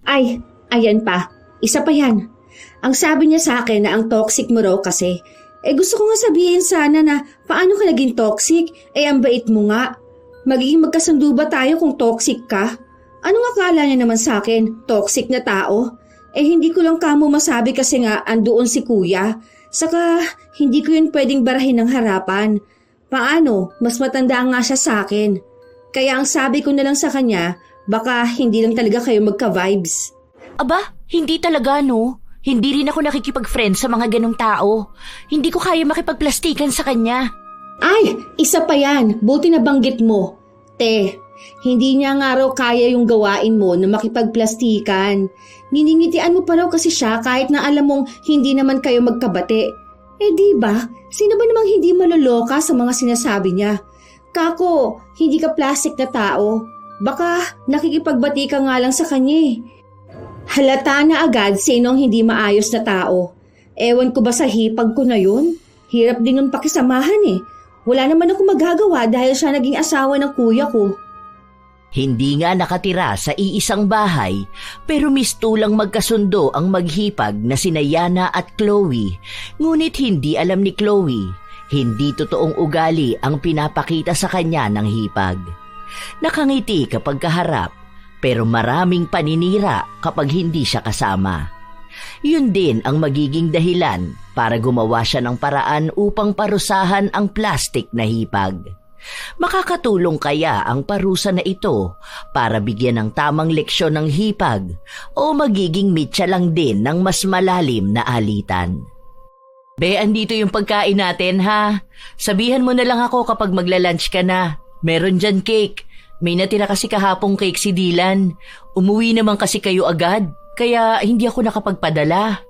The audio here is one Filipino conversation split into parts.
Ay, ayan pa. Isa pa yan. Ang sabi niya sa akin na ang toxic mo raw kasi. Gusto ko nga sabihin sana na paano ka naging toxic? Ang bait mo nga. Magiging magkasundo ba tayo kung toxic ka? Anong akala niya naman sa akin? Toxic na tao? Hindi ko lang kamo masabi kasi nga andoon si kuya. Saka hindi ko yun pwedeng barahin ng harapan. Paano? Mas matanda nga siya sa akin. Kaya ang sabi ko na lang sa kanya, baka hindi lang talaga kayo magka-vibes. Aba, hindi talaga no. Hindi rin ako nakikipag-friend sa mga ganong tao. Hindi ko kaya makipagplastikan sa kanya. Ay, isa pa yan. Buti na banggit mo. Hindi niya nga raw kaya yung gawain mo na makipagplastikan. Niningitian mo pa raw kasi siya kahit na alam mong hindi naman kayo magkabate. Diba? Sino ba namang hindi maloloka sa mga sinasabi niya? Kako, hindi ka plastic na tao. Baka nakikipagbati ka nga lang sa kanya eh. Halata na agad sinong hindi maayos na tao. Ewan ko ba sa hipag ko na yun? Hirap din yung pakisamahan eh. Wala naman ako magagawa dahil siya naging asawa ng kuya ko. Hindi nga nakatira sa iisang bahay pero mistulang magkasundo ang maghipag na sina Yana at Chloe. Ngunit hindi alam ni Chloe, hindi totoong ugali ang pinapakita sa kanya ng hipag. Nakangiti kapag kaharap pero maraming paninira kapag hindi siya kasama. Yun din ang magiging dahilan para gumawa siya ng paraan upang parusahan ang plastic na hipag. Makakatulong kaya ang parusa na ito para bigyan ng tamang leksyon ng hipag o magiging mitya lang din ng mas malalim na alitan? Be, andito yung pagkain natin ha. Sabihan mo na lang ako kapag magla-lunch ka na. Meron dyan cake. May natira kasi kahapong cake si Dylan. Umuwi naman kasi kayo agad, kaya hindi ako nakapagpadala.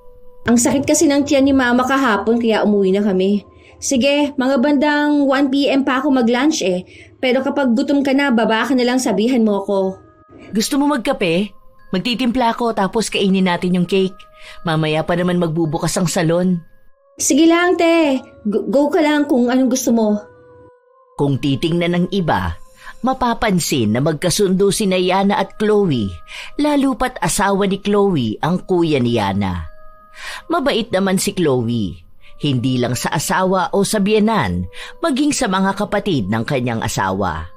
Ang sakit kasi ng tiyan ni mama kahapon kaya umuwi na kami. Sige, mga bandang 1 PM pa ako mag-lunch eh. Pero kapag gutom ka na, baba ka na lang sabihan mo ako. Gusto mo magkape? Magtitimpla ako tapos kainin natin yung cake. Mamaya pa naman magbubukas ang salon. Sige lang, te. Go ka lang kung anong gusto mo. Kung titingnan ng iba, mapapansin na magkasundo sina Yana at Chloe, lalo pat asawa ni Chloe ang kuya ni Yana. Mabait naman si Chloe, hindi lang sa asawa o sa biyenan, maging sa mga kapatid ng kanyang asawa.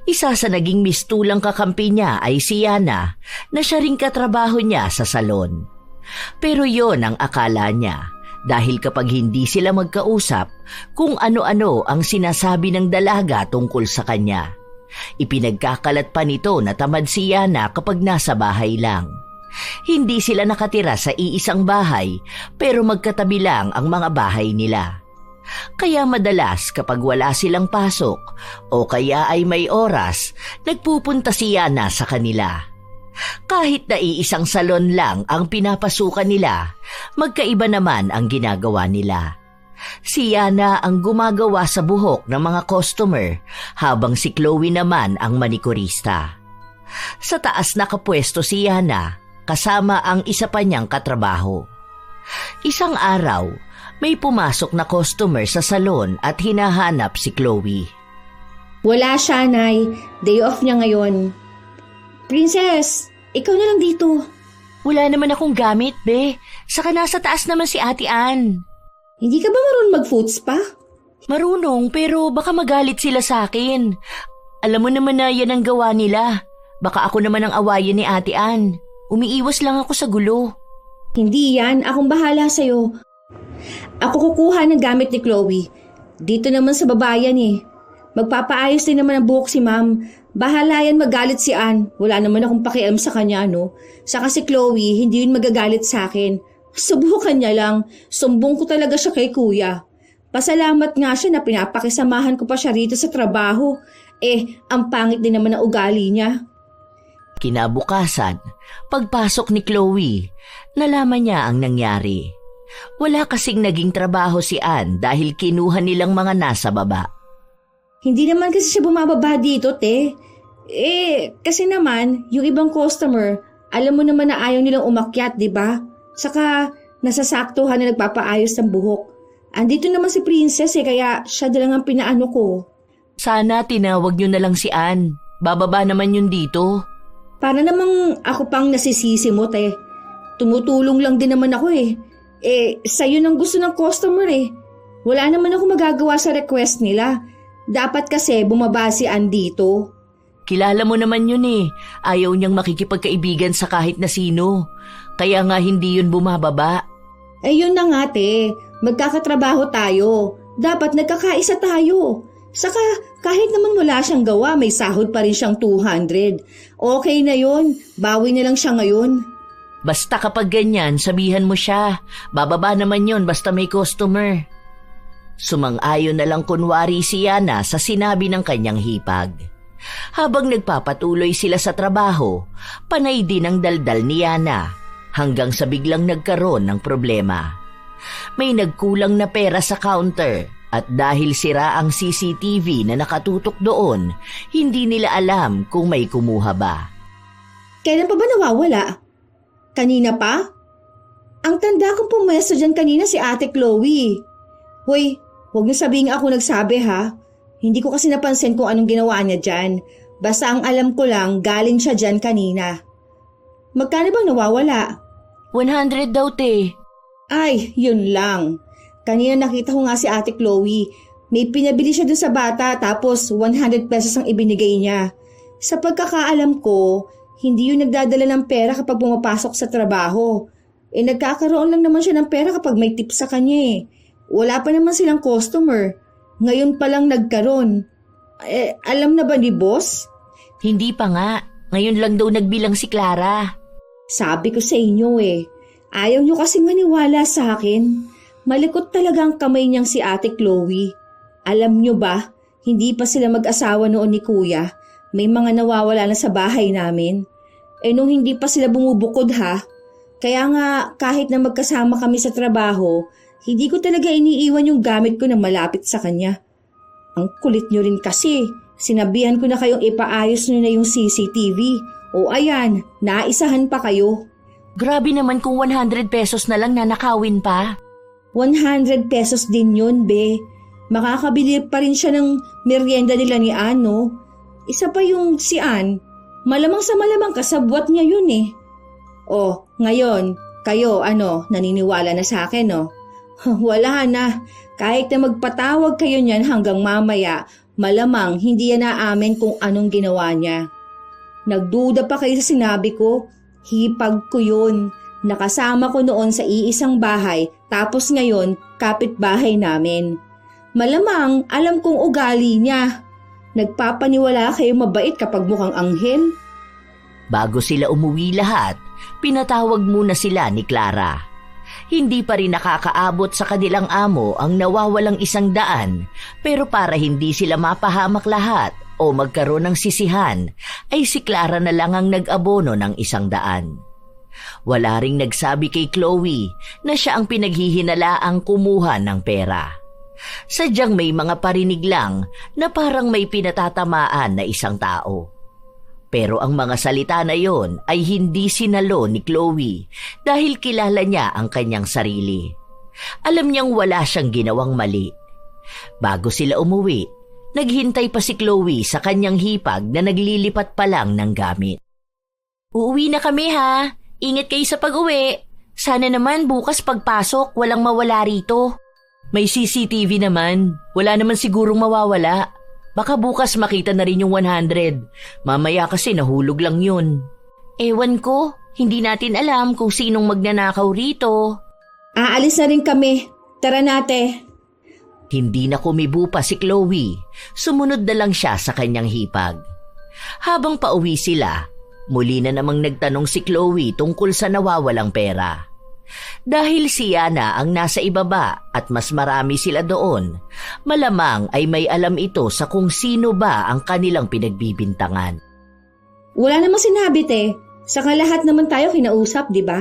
Isa sa naging mistulang kakampi niya ay si Yana na siya ring katrabaho niya sa salon. Pero yon ang akala niya. Dahil kapag hindi sila magkausap, kung ano-ano ang sinasabi ng dalaga tungkol sa kanya. Ipinagkakalat pa nito na tamad si Yana kapag nasa bahay lang. Hindi sila nakatira sa iisang bahay pero magkatabi lang ang mga bahay nila. Kaya madalas kapag wala silang pasok o kaya ay may oras, nagpupunta si Yana sa kanila. Kahit na iisang salon lang ang pinapasukan nila, magkaiba naman ang ginagawa nila. Si Yana ang gumagawa sa buhok ng mga customer habang si Chloe naman ang manikurista. Sa taas nakapwesto si Yana kasama ang isa pa niyang katrabaho. Isang araw, may pumasok na customer sa salon at hinahanap si Chloe. Wala siya, Nay. Day off niya ngayon. Princess, ikaw na lang dito. Wala naman akong gamit, be. Saka nasa taas naman si Ate Ann. Hindi ka ba marunong mag-foods pa? Marunong, pero baka magalit sila sa akin. Alam mo naman na yan ang gawa nila. Baka ako naman ang awayan ni Ate Ann. Umiiwas lang ako sa gulo. Hindi yan. Akong bahala sa'yo. Ako kukuha ng gamit ni Chloe. Dito naman sa babayan eh. Magpapaayos din naman ang buhok si Ma'am. Bahala yan magalit si Ann. Wala naman akong pakialam sa kanya, no? Saka si Chloe, hindi yun magagalit sa akin. Subukan niya lang. Sumbong ko talaga siya kay kuya. Pasalamat nga siya na pinapakisamahan ko pa siya rito sa trabaho. Ang pangit din naman ang ugali niya. Kinabukasan, pagpasok ni Chloe, nalaman niya ang nangyari. Wala kasing naging trabaho si Ann dahil kinuha nilang mga nasa baba. Hindi naman kasi siya bumababa dito, te. Kasi naman, yung ibang customer, alam mo naman na ayaw nilang umakyat, di ba? Saka, nasasaktuhan na nagpapaayos ng buhok. Andito naman si Princess kaya siya na lang ang pinaano ko. Sana tinawag niyo na lang si Ann. Bababa naman yun dito. Para namang ako pang nasisisi mo, te. Tumutulong lang din naman ako eh. Sa'yo nang gusto ng customer eh. Wala naman ako magagawa sa request nila. Dapat kasi bumaba si Ann dito. Kilala mo naman yun eh. Ayaw niyang makikipagkaibigan sa kahit na sino. Kaya nga hindi yun bumababa. Yun na nga, te. Magkakatrabaho tayo. Dapat nagkakaisa tayo. Saka kahit naman wala siyang gawa, may sahod pa rin siyang 200. Okay na yun. Bawi na lang siya ngayon. Basta kapag ganyan, sabihan mo siya. Bababa naman yon basta may customer. Sumang-ayon na lang kunwari si Yana sa sinabi ng kanyang hipag. Habang nagpapatuloy sila sa trabaho, panay din ang daldal ni Yana hanggang sa biglang nagkaroon ng problema. May nagkulang na pera sa counter at dahil sira ang CCTV na nakatutok doon, hindi nila alam kung may kumuha ba. Kailan pa ba nawawala? Kanina pa? Ang tanda kong pumwesto dyan kanina si Ate Chloe. Hoy, huwag niyo sabihing ako nagsabi ha. Hindi ko kasi napansin kung anong ginawa niya dyan. Basta ang alam ko lang, galing siya dyan kanina. Magkano bang nawawala? 100 daw, te. Ay, yun lang. Kanina nakita ko nga si Ate Chloe. May pinabili siya dun sa bata tapos 100 pesos ang ibinigay niya. Sa pagkakaalam ko, hindi yun nagdadala ng pera kapag pumapasok sa trabaho. Nagkakaroon lang naman siya ng pera kapag may tip sa kanya eh. Wala pa naman silang customer. Ngayon pa lang nagkaroon. Alam na ba ni boss? Hindi pa nga. Ngayon lang daw nagbilang si Clara. Sabi ko sa inyo eh. Ayaw nyo kasi maniwala sa akin. Malikot talaga ang kamay niyang si Ate Chloe. Alam nyo ba, hindi pa sila mag-asawa noon ni Kuya. May mga nawawala na sa bahay namin. Nung hindi pa sila bumubukod ha. Kaya nga kahit na magkasama kami sa trabaho, hindi ko talaga iniiwan yung gamit ko na malapit sa kanya. Ang kulit nyo rin kasi. Sinabihan ko na kayong ipaayos nyo na yung CCTV. O ayan, naisahan pa kayo. Grabe naman kung 100 pesos na lang nanakawin pa. 100 pesos din yun, be. Makakabili pa rin siya ng merienda nila ni Ann, no? Isa pa yung si Ann, malamang sa malamang kasabwat niya yun eh. O, ngayon, kayo, naniniwala na sa akin, no? Wala na. Kahit na magpatawag kayo niyan hanggang mamaya, malamang hindi yan naamin kung anong ginawa niya. Nagduda pa kayo sa sinabi ko, hipag ko yun. Nakasama ko noon sa iisang bahay, tapos ngayon, kapitbahay namin. Malamang alam kong ugali niya. Nagpapaniwala kayo mabait kapag mukhang anghel? Bago sila umuwi lahat, pinatawag muna sila ni Clara. Hindi pa rin nakakaabot sa kanilang amo ang nawawalang 100, pero para hindi sila mapahamak lahat o magkaroon ng sisihan, ay si Clara na lang ang nag-abono ng 100. Wala ring nagsabi kay Chloe na siya ang pinaghihinalaang kumuha ng pera. Sadyang may mga parinig lang na parang may pinatatamaan na isang tao. Pero ang mga salita na yon ay hindi sinalo ni Chloe dahil kilala niya ang kanyang sarili. Alam niyang wala siyang ginawang mali. Bago sila umuwi, naghintay pa si Chloe sa kanyang hipag na naglilipat pa lang ng gamit. Uuwi na kami ha. Ingat kayo sa pag-uwi. Sana naman bukas pagpasok walang mawala rito. May CCTV naman. Wala naman sigurong mawawala. Baka bukas makita na rin yung 100. Mamaya kasi nahulog lang yun. Ewan ko. Hindi natin alam kung sinong magnanakaw rito. Aalis na rin kami. Tara nate. Hindi na kumibo pa si Chloe. Sumunod na lang siya sa kanyang hipag. Habang pauwi sila, muli na namang nagtanong si Chloe tungkol sa nawawalang pera. Dahil si Yana ang nasa ibaba at mas marami sila doon, malamang ay may alam ito sa kung sino ba ang kanilang pinagbibintangan. Wala namang sinabi te. Saka lahat naman tayo kinausap, di ba?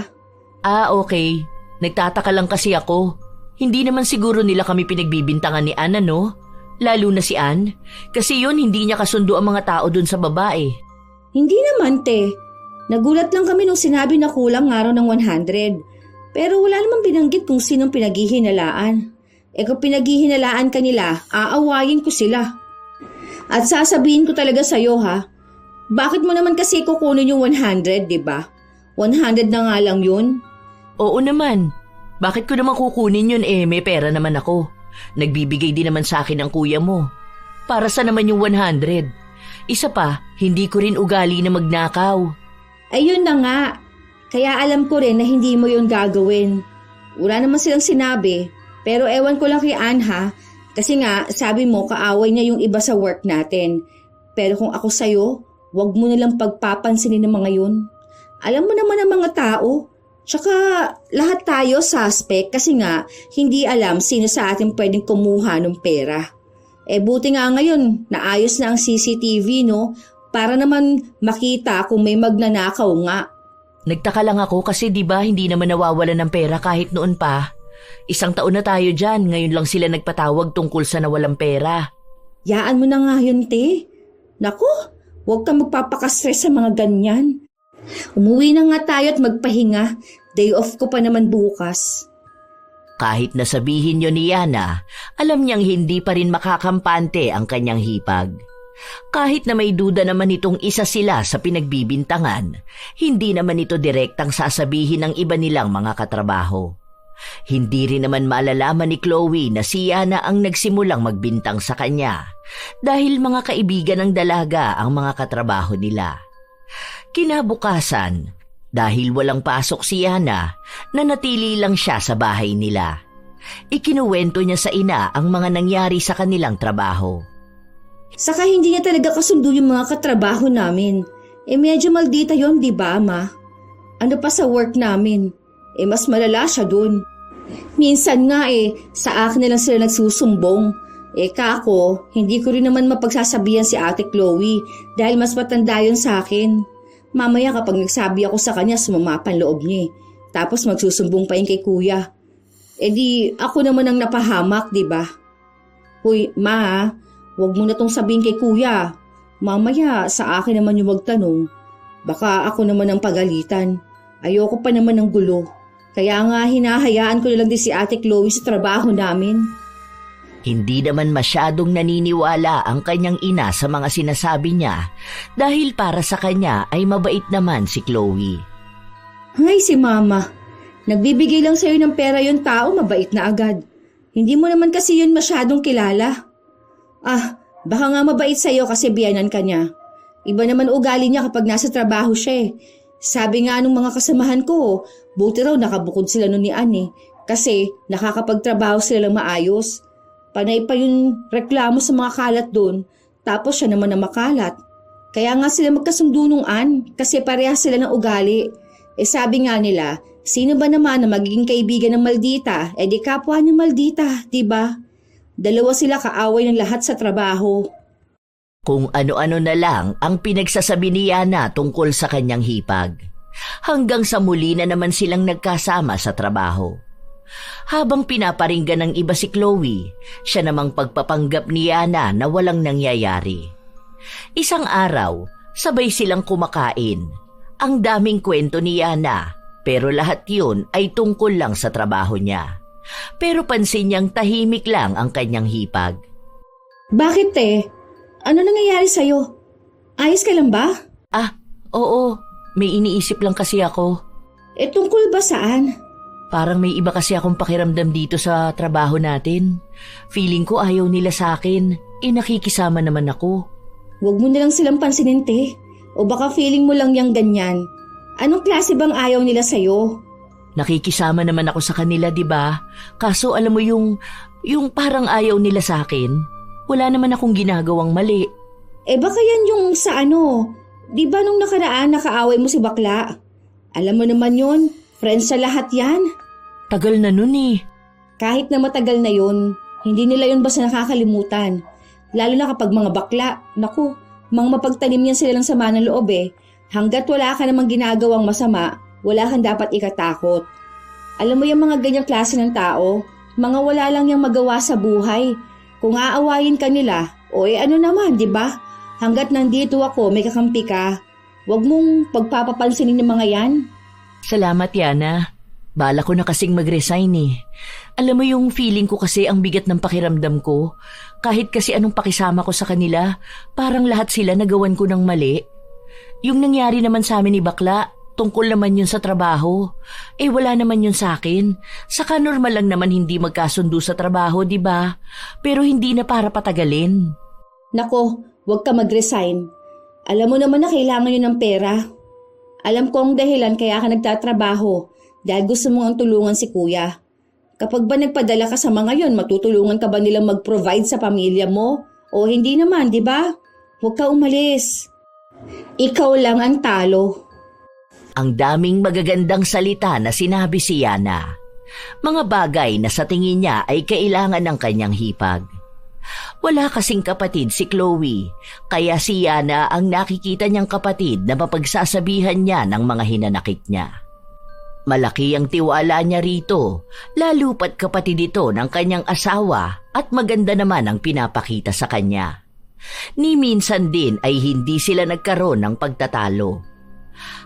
Okay. Nagtataka lang kasi ako. Hindi naman siguro nila kami pinagbibintangan ni Ann, no? Lalo na si Ann. Kasi yun, hindi niya kasundo ang mga tao dun sa babae. Hindi naman, te. Nagulat lang kami nung sinabi na kulang nga raw ng 100. Pero wala namang binanggit kung sinong pinaghihinalaan. Kung pinaghihinalaan kanila, aawayin ko sila. At sasabihin ko talaga sa'yo ha, Bakit mo naman kasi kukunin yung 100, di ba? 100 na nga lang yun. Oo naman. Bakit ko naman kukunin yun may pera naman ako. Nagbibigay din naman sa akin ang kuya mo. Para sa naman yung 100? Isa pa, hindi ko rin ugali na magnakaw. Ayun na nga. Kaya alam ko rin na hindi mo yun gagawin. Wala naman silang sinabi. Pero ewan ko lang kay Ann ha. Kasi nga, sabi mo kaaway niya yung iba sa work natin. Pero kung ako sa'yo, wag mo nilang pagpapansinin ng mga yun. Alam mo naman ang mga tao. Tsaka lahat tayo suspect kasi nga hindi alam sino sa atin pwedeng kumuha ng pera. Buti nga ngayon, naayos na ang CCTV no? Para naman makita kung may magnanakaw nga. Nagtaka lang ako kasi di ba hindi naman nawawalan ng pera kahit noon pa. 1 taon na tayo dyan, ngayon lang sila nagpatawag tungkol sa nawalang pera. Yaan mo na nga yun, te. Naku, huwag kang magpapakastress sa mga ganyan. Umuwi na nga tayo at magpahinga. Day off ko pa naman bukas. Kahit nasabihin yun ni Yana, alam niyang hindi pa rin makakampante ang kanyang hipag. Kahit na may duda naman itong isa sila sa pinagbibintangan, hindi naman ito direktang sasabihin ng iba nilang mga katrabaho. Hindi rin naman maalalaman ni Chloe na si Yana ang nagsimulang magbintang sa kanya dahil mga kaibigan ng dalaga ang mga katrabaho nila. Kinabukasan, dahil walang pasok si Yana, nanatili lang siya sa bahay nila. Ikinuwento niya sa ina ang mga nangyari sa kanilang trabaho. Saka hindi niya talaga kasundo yung mga katrabaho namin. Medyo maldita yon, di ba, ma? Ano pa sa work namin? Mas malala siya dun. Minsan nga sa akin na lang sila nagsusumbong. Kako, hindi ko rin naman mapagsasabihan si Ate Chloe dahil mas matanda yun sa akin. Mamaya kapag nagsabi ako sa kanya, sumama pa ang loob niya. Tapos magsusumbong pa yun kay kuya. Di ako naman ang napahamak, di ba? Hoy, ma, huwag mo na tong sabihin kay kuya. Mamaya sa akin naman yung magtanong. Baka ako naman ang pagalitan. Ayoko pa naman ng gulo. Kaya nga hinahayaan ko na lang din si Ate Chloe sa trabaho namin. Hindi naman masyadong naniniwala ang kanyang ina sa mga sinasabi niya dahil para sa kanya ay mabait naman si Chloe. Ay, si Mama. Nagbibigay lang sa'yo ng pera yung tao, mabait na agad. Hindi mo naman kasi yun masyadong kilala. Baka nga mabait sa'yo kasi biyanan ka niya. Iba naman ugali niya kapag nasa trabaho siya. Sabi nga nung mga kasamahan ko, buti raw nakabukod sila nun ni Ann kasi nakakapagtrabaho sila lang maayos. Panay pa yung reklamo sa mga kalat doon, tapos siya naman na makalat. Kaya nga sila magkasundo nung Ann kasi parehas sila ng ugali. Sabi nga nila, sino ba naman na magiging kaibigan ng maldita? Di kapwa niya maldita, diba? Dalawa sila kaaway ng lahat sa trabaho. Kung ano-ano na lang ang pinagsasabi ni Yana tungkol sa kanyang hipag. Hanggang sa muli na naman silang nagkasama sa trabaho. Habang pinaparinggan ng iba si Chloe, siya namang pagpapanggap ni Yana na walang nangyayari. Isang araw, sabay silang kumakain. Ang daming kwento ni Yana, pero lahat yun ay tungkol lang sa trabaho niya. Pero pansin niyang tahimik lang ang kanyang hipag. Bakit Ano nangyayari sa'yo? Ayos ka lang ba? Oo. May iniisip lang kasi ako. Tungkol ba saan? Parang may iba kasi akong pakiramdam dito sa trabaho natin. Feeling ko ayaw nila sa akin. Nakikisama naman ako. Huwag mo nilang silang pansinin, te. O baka feeling mo lang yang ganyan. Anong klase bang ayaw nila sa'yo? Nakikisama naman ako sa kanila, di ba? Kaso alam mo yung parang ayaw nila sa akin. Wala naman akong ginagawang mali. Baka yan yung sa di ba nung nakaraan nakaaway mo si bakla? Alam mo naman yun, friends sa lahat yan. Tagal na nun Kahit na matagal na yun, hindi nila yun basta nakakalimutan. Lalo na kapag mga bakla, naku, mga mapagtanim yan sila ng sama ng loob Hanggat wala ka namang ginagawang masama, wala kang dapat ikatakot. Alam mo yung mga ganyang klase ng tao, mga wala lang yung magawa sa buhay. Kung aawayin ka nila, ano naman, di ba? Hanggat nandito ako, may kakampi ka. Huwag mong pagpapapansinin ng mga yan. Salamat, Yana. Bala ko na kasing mag-resign Alam mo yung feeling ko kasi ang bigat ng pakiramdam ko. Kahit kasi anong pakisama ko sa kanila, parang lahat sila nagawan ko ng mali. Yung nangyari naman sa amin ni Bakla, tungkol naman yun sa trabaho. Wala naman yun sa akin. Saka normal lang naman hindi magkasundo sa trabaho, di ba? Pero hindi na para patagalin. Nako, huwag ka mag-resign. Alam mo naman na kailangan yun ng pera. Alam ko ang dahilan kaya ka nagtatrabaho dahil gusto mo ang tulungan si kuya. Kapag ba nagpadala ka sa mga yon, matutulungan ka ba nilang mag-provide sa pamilya mo? O hindi naman, di ba? Huwag ka umalis. Ikaw lang ang talo. Ang daming magagandang salita na sinabi si Yana. Mga bagay na sa tingin niya ay kailangan ng kanyang hipag. Wala kasing kapatid si Chloe, kaya si Yana ang nakikita niyang kapatid na mapagsasabihan niya ng mga hinanakit niya. Malaki ang tiwala niya rito, lalo pat kapatid ito ng kanyang asawa at maganda naman ang pinapakita sa kanya. Ni minsan din ay hindi sila nagkaroon ng pagtatalo.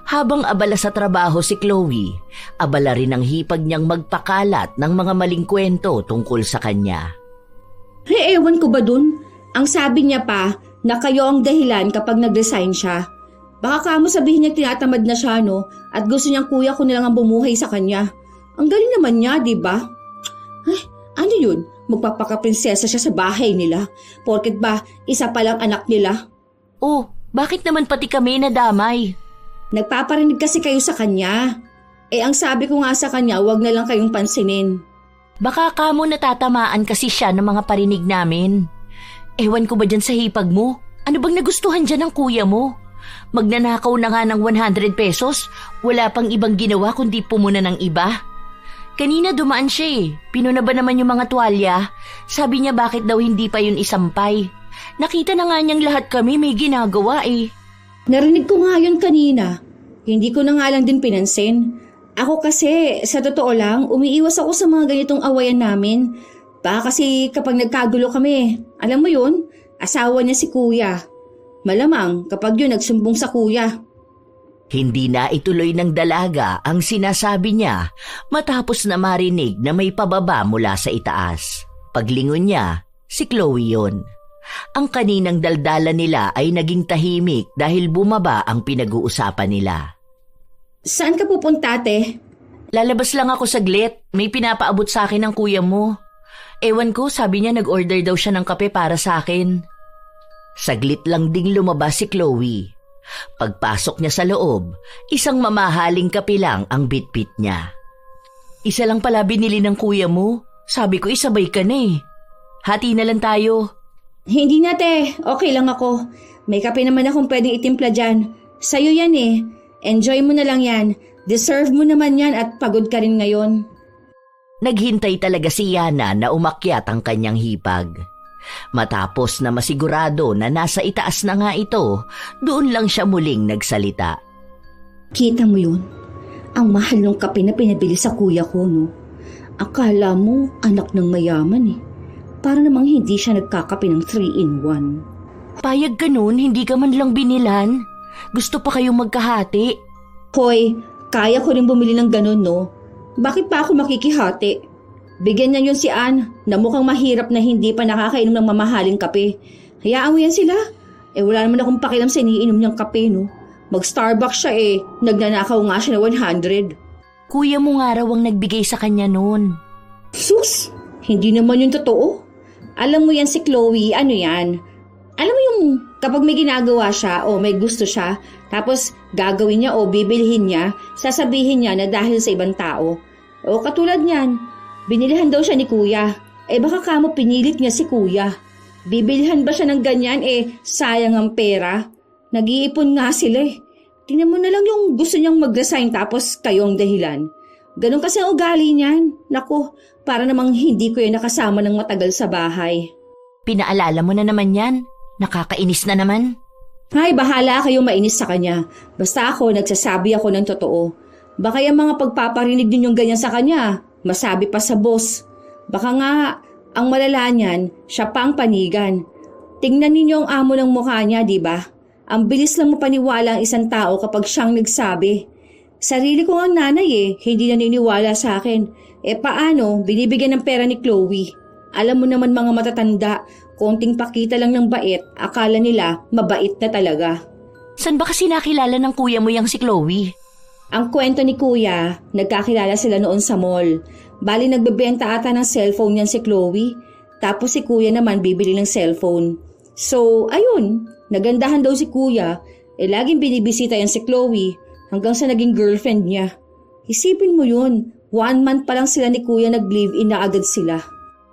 Habang abala sa trabaho si Chloe, abala rin ang hipag niyang magpakalat ng mga maling kwento tungkol sa kanya. Ewan ko ba dun? Ang sabi niya pa na kayo ang dahilan kapag nag-resign siya. Baka kamo sabihin niya tinatamad na siya, no? At gusto niyang kuya ko na lang ang bumuhay sa kanya. Ang galing naman niya, di ba? Ay, ano yun? Magpapakaprinsesa siya sa bahay nila. Porket ba, isa pa lang anak nila? Oh, bakit naman pati kami nadamay? Nagpaparinig kasi kayo sa kanya. Ang sabi ko nga sa kanya, wag na lang kayong pansinin. Baka kamo natatamaan kasi siya ng mga parinig namin. Ewan ko ba dyan sa hipag mo? Ano bang nagustuhan dyan ng kuya mo? Magnanakaw na nga ng 100 pesos, wala pang ibang ginawa kundi pumuna ng iba. Kanina dumaan siya Pinuna ba naman yung mga tuwalya? Sabi niya bakit daw hindi pa yun isampay. Nakita na nga niyang lahat kami may ginagawa Narinig ko nga yun kanina. Hindi ko na nga lang din pinansin. Ako kasi, sa totoo lang, umiiwas ako sa mga ganitong awayan namin. Baka kasi kapag nagkagulo kami, alam mo yun, asawa niya si kuya. Malamang kapag yun nagsumbong sa kuya. Hindi na ituloy ng dalaga ang sinasabi niya matapos na marinig na may pababa mula sa itaas. Paglingon niya, si Chloe yun. Ang kaninang daldala nila ay naging tahimik dahil bumaba ang pinag-uusapan nila. Saan ka pupunta, ate? Lalabas lang ako saglit. May pinapaabot sa akin ng kuya mo. Ewan ko, sabi niya nag-order daw siya ng kape para sa akin. Saglit lang ding lumabas si Chloe. Pagpasok niya sa loob, isang mamahaling kape lang ang bitbit niya. Isa lang pala binili ng kuya mo. Sabi ko isabay ka na Hati na lang tayo. Hindi na, te. Okay lang ako. May kape naman akong pwedeng itimpla dyan. Sa'yo yan Enjoy mo na lang yan. Deserve mo naman yan at pagod ka rin ngayon. Naghintay talaga si Yana na umakyat ang kanyang hipag. Matapos na masigurado na nasa itaas na nga ito, doon lang siya muling nagsalita. Kita mo yun? Ang mahal ng kape na pinabili sa kuya ko, no? Akala mo anak ng mayaman Para namang hindi siya nagkakape ng 3-in-1. Payag ganun, hindi ka man lang binilan. Gusto pa kayong magkahati. Hoy, kaya ko rin bumili ng ganun, no? Bakit pa ako makikihati? Bigyan niya yun si Ann na mukhang mahirap na hindi pa nakakainom ng mamahaling kape. Hayaan mo yan sila. Wala naman akong pakialam sa iniinom niyang kape, no? Mag-Starbucks siya Nagnanakaw nga siya na 100. Kuya mo nga raw ang nagbigay sa kanya noon. Sus! Hindi naman yun totoo. Alam mo yan si Chloe, ano yan? Alam mo yung kapag may ginagawa siya o may gusto siya, tapos gagawin niya o bibilhin niya, sasabihin niya na dahil sa ibang tao. O katulad niyan, binilihan daw siya ni kuya. Baka kamo pinilit niya si kuya. Bibilhan ba siya ng ganyan? Sayang ang pera. Nag-iipon nga sila Tingnan mo na lang yung gusto niyang mag-resign tapos kayo ang dahilan. Ganon kasi ang ugali niyan. Naku, para namang hindi ko yan nakasama ng matagal sa bahay. Pinaalala mo na naman yan. Nakakainis na naman. Hay, bahala kayong mainis sa kanya. Basta ako, nagsasabi ako ng totoo. Baka yung mga pagpaparinig ninyong ganyan sa kanya, masabi pa sa boss. Baka nga, ang malala niyan, siya pa ang panigan. Tingnan ninyo ang amo ng mukha niya, di ba? Ang bilis lang mapaniwala ang isang tao kapag siyang nagsabi. Sarili ko ang nanay hindi naniniwala sa akin. Paano, binibigyan ng pera ni Chloe? Alam mo naman mga matatanda, konting pakita lang ng bait, akala nila mabait na talaga. San ba kasi nakilala ng kuya mo yang si Chloe? Ang kwento ni kuya, nagkakilala sila noon sa mall. Bali nagbebenta ata ng cellphone yan si Chloe. Tapos si kuya naman bibili ng cellphone. So, ayun, nagandahan daw si kuya. Laging binibisita yan si Chloe hanggang sa naging girlfriend niya. Isipin mo yun, 1 month pa lang sila ni kuya nag-live-in na agad sila.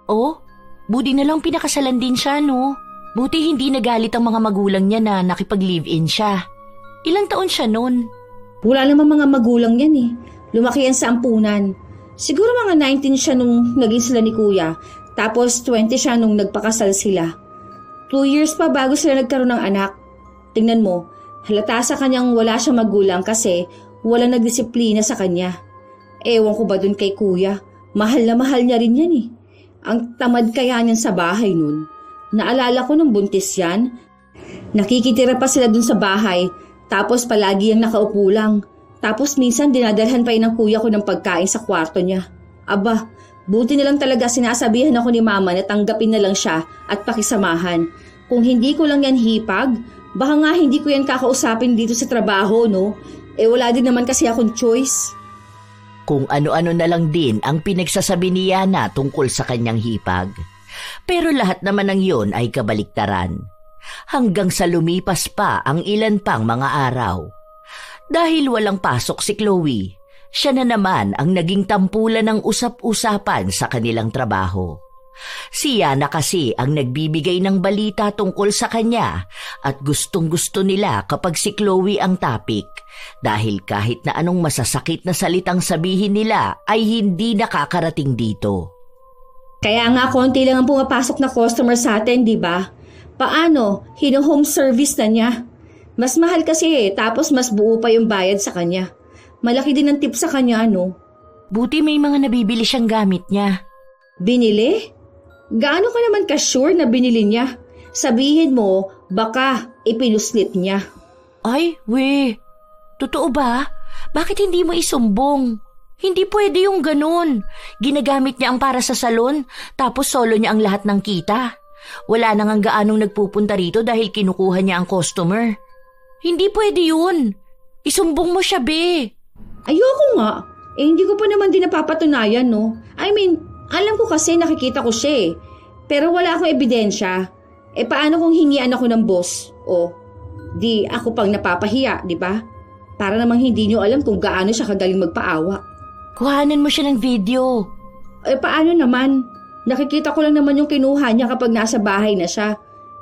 Oh, buti na lang pinakasalan din siya, no? Buti hindi nagalit ang mga magulang niya na nakipag-live-in siya. Ilang taon siya nun? Wala naman mga magulang yan eh. Lumaki yan sa ampunan. Siguro mga 19 siya nung naging sila ni kuya. Tapos 20 siya nung nagpakasal sila. 2 years pa bago sila nagkaroon ng anak. Tingnan mo, halata sa kanyang wala siyang magulang kasi wala nagdisiplina sa kanya. Ewan ko ba dun kay kuya? Mahal na mahal niya rin yan eh. Ang tamad kaya niyan sa bahay nun. Naalala ko nung buntis yan. Nakikitira pa sila dun sa bahay. Tapos palagi yung nakaupo lang. Tapos minsan dinadalhan pa yun ng kuya ko ng pagkain sa kwarto niya. Aba, buti na lang talaga sinasabihan ako ni mama na tanggapin na lang siya at pakisamahan. Kung hindi ko lang yan hipag, baka nga hindi ko yan kakausapin dito sa trabaho, no? Wala din naman kasi akong choice. Kung ano-ano na lang din ang pinagsasabi ni Yana tungkol sa kanyang hipag. Pero lahat naman ng yun ay kabaliktaran. Hanggang sa lumipas pa ang ilan pang mga araw. Dahil walang pasok si Chloe, siya na naman ang naging tampulan ng usap-usapan sa kanilang trabaho. Si Yana kasi ang nagbibigay ng balita tungkol sa kanya at gustong-gusto nila kapag si Chloe ang topic dahil kahit na anong masasakit na salitang sabihin nila ay hindi nakakarating dito. Kaya nga konti lang ang pumapasok na customer sa atin, di ba? Paano? Hino-home service na niya. Mas mahal kasi tapos mas buo pa yung bayad sa kanya. Malaki din ang tip sa kanya, no? Buti may mga nabibili siyang gamit niya. Binili? Gaano ka naman ka-sure na binili niya? Sabihin mo, baka ipinuslit niya. Ay, totoo ba? Bakit hindi mo isumbong? Hindi pwede yung ganun. Ginagamit niya ang para sa salon, tapos solo niya ang lahat ng kita. Wala nang gaanong nagpupunta rito dahil kinukuha niya ang customer. Hindi pwede yun. Isumbong mo siya, be. Ayoko nga. Hindi ko pa naman din napapatunayan, no? I mean, alam ko kasi nakikita ko siya eh. Pero wala akong ebidensya. Paano kung hingian ako ng boss? Di ako pang napapahiya, di ba? Para namang hindi niyo alam kung gaano siya kagaling magpaawa. Kuhanan mo siya ng video. Paano naman? Nakikita ko lang naman yung kinuha niya kapag nasa bahay na siya.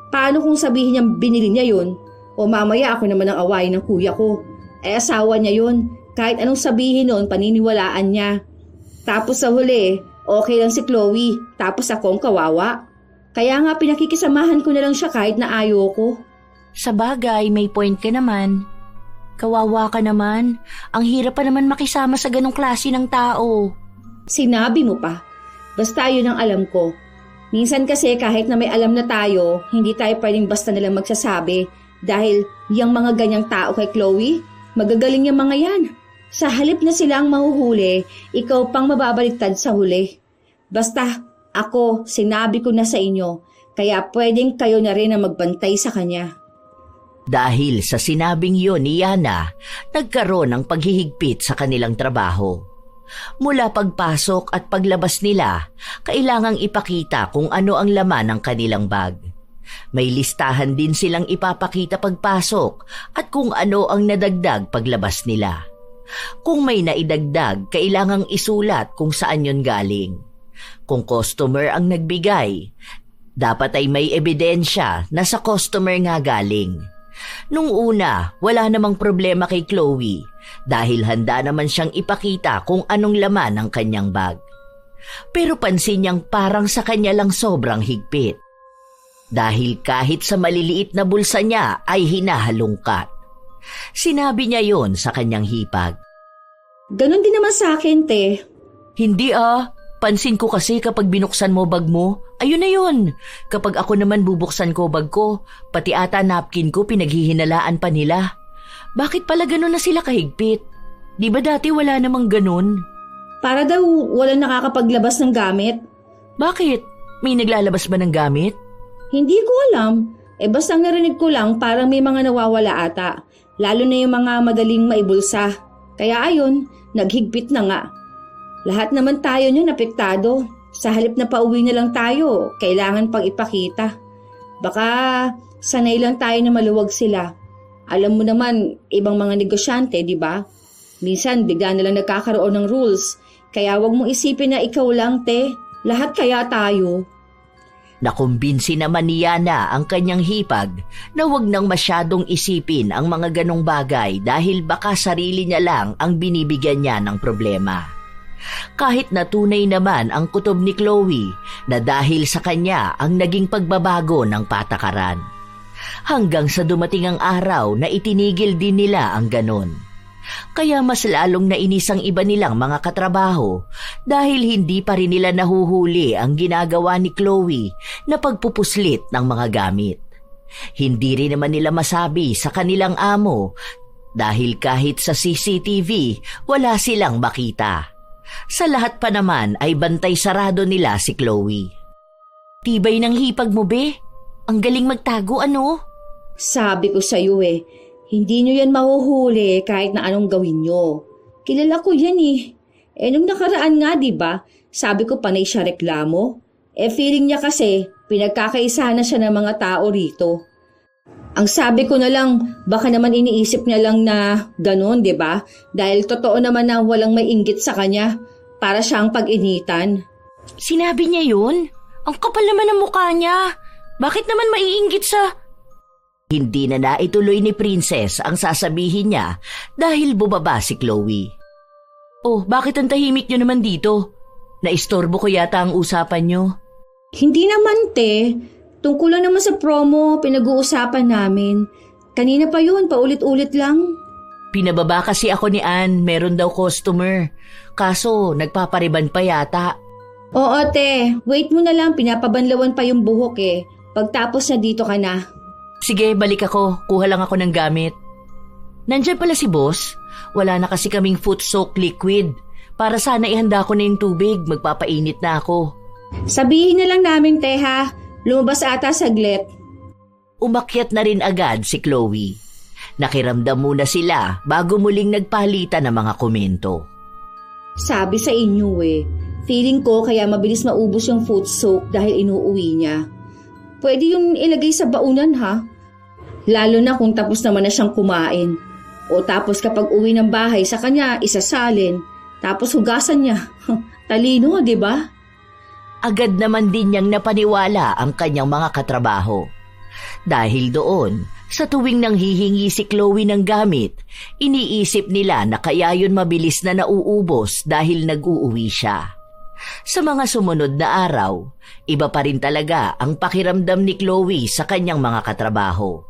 Paano kung sabihin niya binili niya yun? O mamaya ako naman ang awayin ng kuya ko. Asawa niya yun. Kahit anong sabihin nun, paniniwalaan niya. Tapos sa huli, okay lang si Chloe. Tapos ako ang kawawa. Kaya nga pinakikisamahan ko na lang siya kahit na ayoko. Sa bagay, may point ka naman. Kawawa ka naman. Ang hirap pa naman makisama sa ganong klase ng tao. Sinabi mo pa. Basta yun ang alam ko. Minsan kasi kahit na may alam na tayo, hindi tayo pwedeng basta nalang magsasabi. Dahil yung mga ganyang tao kay Chloe, magagaling yung mga yan. Sa halip na sila ang mahuhuli, ikaw pang mababaliktad sa huli. Basta ako, sinabi ko na sa inyo, kaya pwedeng kayo na rin ang magbantay sa kanya. Dahil sa sinabing yon ni Yana, nagkaroon ng paghihigpit sa kanilang trabaho. Mula pagpasok at paglabas nila, kailangang ipakita kung ano ang laman ng kanilang bag. May listahan din silang ipapakita pagpasok at kung ano ang nadagdag paglabas nila. Kung may naidagdag, kailangang isulat kung saan yon galing. Kung customer ang nagbigay, dapat ay may ebidensya na sa customer nga galing. Nung una, wala namang problema kay Chloe dahil handa naman siyang ipakita kung anong laman ng kanyang bag. Pero pansin niyang parang sa kanya lang sobrang higpit. Dahil kahit sa maliliit na bulsa niya ay hinahalungkat. Sinabi niya yon sa kanyang hipag. Ganon din naman sa akin, te. Hindi pansin ko kasi kapag binuksan mo bag mo, ayun na yun. Kapag ako naman bubuksan ko bag ko, pati ata napkin ko pinaghihinalaan pa nila. Bakit pala ganon na sila kahigpit? Di ba dati wala namang ganon? Para daw walang nakakapaglabas ng gamit. Bakit? May naglalabas ba ng gamit? Hindi ko alam. Basta narinig ko lang parang may mga nawawala ata. Lalo na yung mga madaling maibulsa. Kaya ayun, naghigpit na nga. Lahat naman tayo niyan apektado. Sa halip na pauwi na lang tayo, kailangan pang ipakita. Baka sanay lang tayo na maluwag sila. Alam mo naman, ibang mga negosyante, di ba? Minsan, bigla na lang nagkakaroon ng rules. Kaya wag mong isipin na ikaw lang, te. Lahat kaya tayo. Nakumbinsi naman ni Yana ang kanyang hipag na wag nang masyadong isipin ang mga ganong bagay dahil baka sarili niya lang ang binibigyan niya ng problema. Kahit na tunay naman ang kutob ni Chloe na dahil sa kanya ang naging pagbabago ng patakaran. Hanggang sa dumating ang araw na itinigil din nila ang ganon. Kaya mas lalong nainis ang iba nilang mga katrabaho dahil hindi pa rin nila nahuhuli ang ginagawa ni Chloe na pagpupuslit ng mga gamit. Hindi rin naman nila masabi sa kanilang amo dahil kahit sa CCTV wala silang makita. Sa lahat pa naman ay bantay sarado nila si Chloe. Tibay ng hipag mo, be. Ang galing magtago, ano? Sabi ko sa'yo hindi nyo yan mahuhuli kahit na anong gawin nyo. Kilala ko yan nung nakaraan nga, diba? Sabi ko panay siya reklamo. Feeling niya kasi pinagkakaisahan na siya ng mga tao rito. Ang sabi ko na lang, baka naman iniisip niya lang na ganun, diba? Dahil totoo naman na walang may inggit sa kanya para siyang pag-initan. Sinabi niya yun? Ang kapal naman ng mukha niya. Bakit naman maiinggit sa... Hindi na naituloy ni Princess ang sasabihin niya dahil bumaba si Chloe. Oh, bakit ang tahimik niyo naman dito? Naistorbo ko yata ang usapan niyo. Hindi naman, te. Tungkol lang naman sa promo, pinag-uusapan namin. Kanina pa yun, paulit-ulit lang. Pinababa kasi ako ni Ann, meron daw customer. Kaso, nagpapariban pa yata. Oo, te. Wait mo na lang, pinapabanlawan pa yung buhok Pagtapos na dito ka na. Sige, balik ako. Kuha lang ako ng gamit. Nandyan pala si boss. Wala na kasi kaming foot-soak liquid. Para sana ihanda ko na yung tubig. Magpapainit na ako. Sabihin na lang namin, te ha. Lumabas ata saglit. Umakyat na rin agad si Chloe. Nakiramdam muna sila bago muling nagpalitan ng mga komento. Sabi sa inyo feeling ko kaya mabilis maubos yung foot soak dahil inuuwi niya. Pwede yung ilagay sa baunan ha. Lalo na kung tapos naman na siyang kumain. O tapos kapag uwi ng bahay sa kanya, isasalin. Tapos hugasan niya. Talino, di ba? Agad naman din niyang napaniwala ang kanyang mga katrabaho. Dahil doon, sa tuwing nanghihingi si Chloe ng gamit, iniisip nila na kaya yun mabilis na nauubos dahil nag-uuwi siya. Sa mga sumunod na araw, iba pa rin talaga ang pakiramdam ni Chloe sa kanyang mga katrabaho.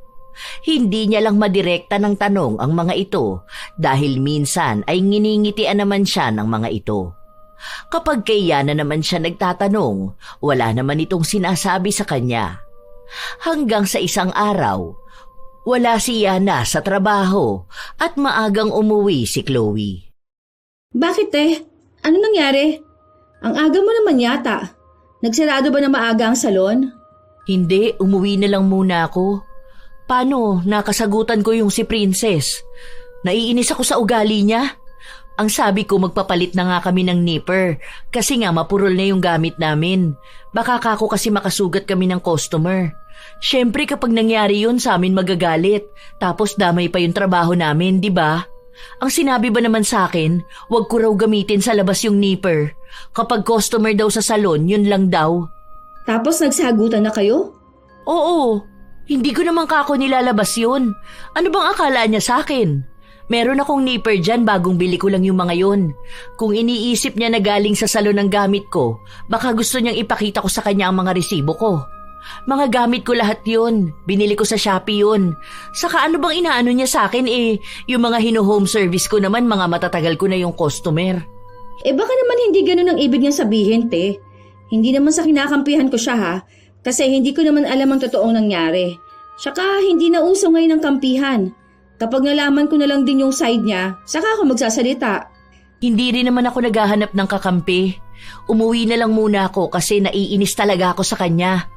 Hindi niya lang madirekta ng tanong ang mga ito dahil minsan ay nginingitian naman siya ng mga ito. Kapag kay Yana naman siya nagtatanong, wala naman itong sinasabi sa kanya. Hanggang sa isang araw, wala si Yana sa trabaho at maagang umuwi si Chloe. Bakit Ano nangyari? Ang aga mo naman yata. Nagsarado ba na maaga ang salon? Hindi, umuwi na lang muna ako. Paano? Nakasagutan ko yung si Princess. Naiinis ako sa ugali niya. Ang sabi ko magpapalit na nga kami ng nipper kasi nga mapurol na yung gamit namin. Baka kako kasi makasugat kami ng customer. Siyempre kapag nangyari yun sa amin magagalit. Tapos damay pa yung trabaho namin, di ba? Ang sinabi ba naman sa akin, wag ko raw gamitin sa labas yung nipper. Kapag customer daw sa salon, yun lang daw. Tapos nagsagutan na kayo? Oo, hindi ko naman kako nilalabas yun. Ano bang akala niya sa akin? Meron akong nipper dyan, bagong bili ko lang yung mga yun. Kung iniisip niya na galing sa salon ng gamit ko, baka gusto niyang ipakita ko sa kanya ang mga resibo ko. Mga gamit ko lahat yun. Binili ko sa Shopee yun. Saka ano bang inaano niya sa akin yung mga hino-home service ko naman, mga matatagal ko na yung customer. Baka naman hindi ganun ang ibig niya sabihin, te. Hindi naman sa kinakampihan ko siya ha. Kasi hindi ko naman alam ang totoong nangyari. Saka hindi na uso ngayon ang kampihan. Kapag nalaman ko na lang din yung side niya, saka ako magsasalita. Hindi rin naman ako naghahanap ng kakampi. Umuwi na lang muna ako kasi naiinis talaga ako sa kanya.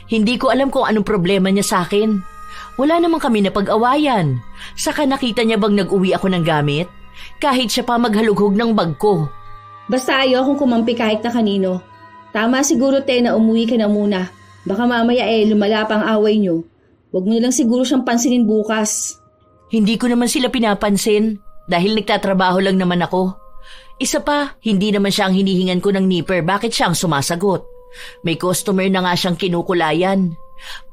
Hindi ko alam kung anong problema niya sa akin. Wala naman kami napag-awayan. Saka nakita niya bang nag-uwi ako ng gamit? Kahit siya pa maghalughog ng bag ko. Basta ayaw akong kumampi kahit na kanino. Tama siguro, te, na umuwi ka na muna. Baka mamaya lumala pa ang away nyo. Huwag mo na lang siguro siyang pansinin bukas. Hindi ko naman sila pinapansin dahil nagtatrabaho lang naman ako. Isa pa, hindi naman siya ang hinihingan ko ng nipper. Bakit siya ang sumasagot? May customer na nga siyang kinukulayan.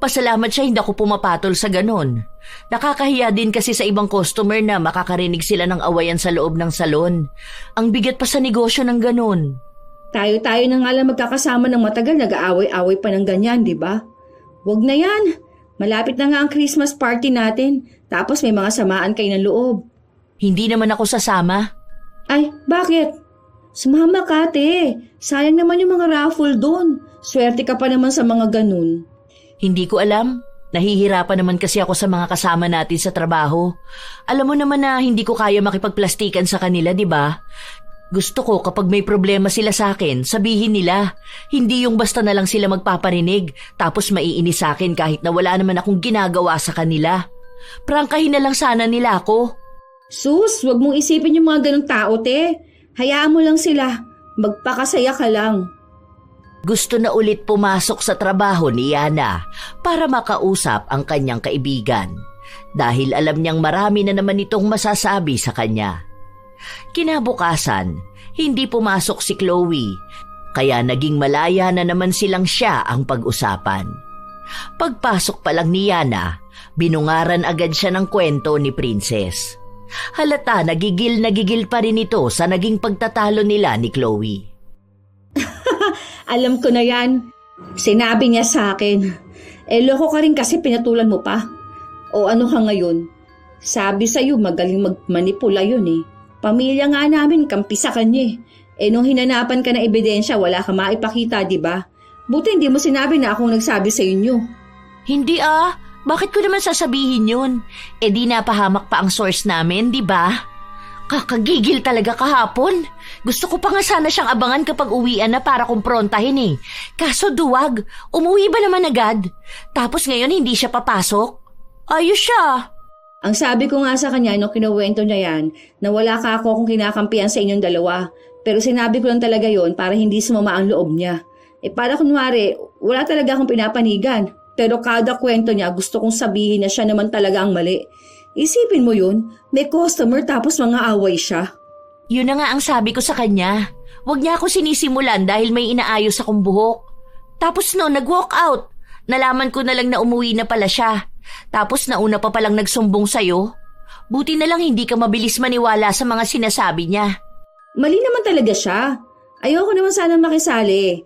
Pasalamat siya hindi ako pumapatol sa ganon. Nakakahiya din kasi sa ibang customer na makakarinig sila ng awayan sa loob ng salon. Ang bigat pa sa negosyo ng ganon. Tayo na nga lang magkakasama ng matagal, nag-aaway-away pa ng ganyan, di ba? Huwag na yan. Malapit na nga ang Christmas party natin. Tapos may mga samaan kayo ng loob. Hindi naman ako sasama. Ay, bakit? Sumama ka, te. Sayang naman yung mga raffle doon. Swerte ka pa naman sa mga ganun. Hindi ko alam. Nahihirapan naman kasi ako sa mga kasama natin sa trabaho. Alam mo naman na hindi ko kaya makipagplastikan sa kanila, di ba? Gusto ko kapag may problema sila sa akin, sabihin nila. Hindi yung basta na lang sila magpaparinig tapos maiinis sa akin kahit na wala naman akong ginagawa sa kanila. Prangkahin na lang sana nila ako. Sus, wag mong isipin yung mga ganung tao, te. Hayaan mo lang sila. Magpakasaya ka lang. Gusto na ulit pumasok sa trabaho ni Yana para makausap ang kanyang kaibigan dahil alam niyang marami na naman itong masasabi sa kanya. Kinabukasan, hindi pumasok si Chloe, kaya naging malaya na naman silang siya ang pag-usapan. Pagpasok pa lang ni Yana, binungaran agad siya ng kwento ni Princess. Halata nagigil pa rin ito sa naging pagtatalo nila ni Chloe. Alam ko na yan. Sinabi niya sa akin. Loko ka rin kasi pinatulan mo pa. O ano ka ngayon? Sabi sa'yo magaling magmanipula yun eh. Pamilya nga namin, kampi sa kanya eh. Nung hinanapan ka ng ebidensya, wala ka maipakita, di ba? Buti hindi mo sinabi na akong nagsabi sa inyo. Hindi ah. Bakit ko naman sasabihin yun? Di napahamak pa ang source namin, di ba? Kakagigil talaga kahapon. Gusto ko pa nga sana siyang abangan kapag uwian na para kumprontahin eh. Kaso duwag, umuwi ba naman agad? Tapos ngayon hindi siya papasok? Ayos siya. Ang sabi ko nga sa kanya nung kinuwento niya yan, na wala ka ako kung kinakampihan sa inyong dalawa. Pero sinabi ko lang talaga yon para hindi sumama ang loob niya. Para kunwari, wala talaga akong pinapanigan. Pero kada kwento niya gusto kong sabihin na siya naman talaga ang mali. Isipin mo yun, may customer tapos mga away siya. Yun na nga ang sabi ko sa kanya. Huwag niya ako sinisimulan dahil may inaayos akong buhok. Tapos no, nag-walk out. Nalaman ko na lang na umuwi na pala siya. Tapos nauna pa palang nagsumbong sa'yo. Buti na lang hindi ka mabilis maniwala sa mga sinasabi niya. Mali naman talaga siya. Ayoko naman sana makisali.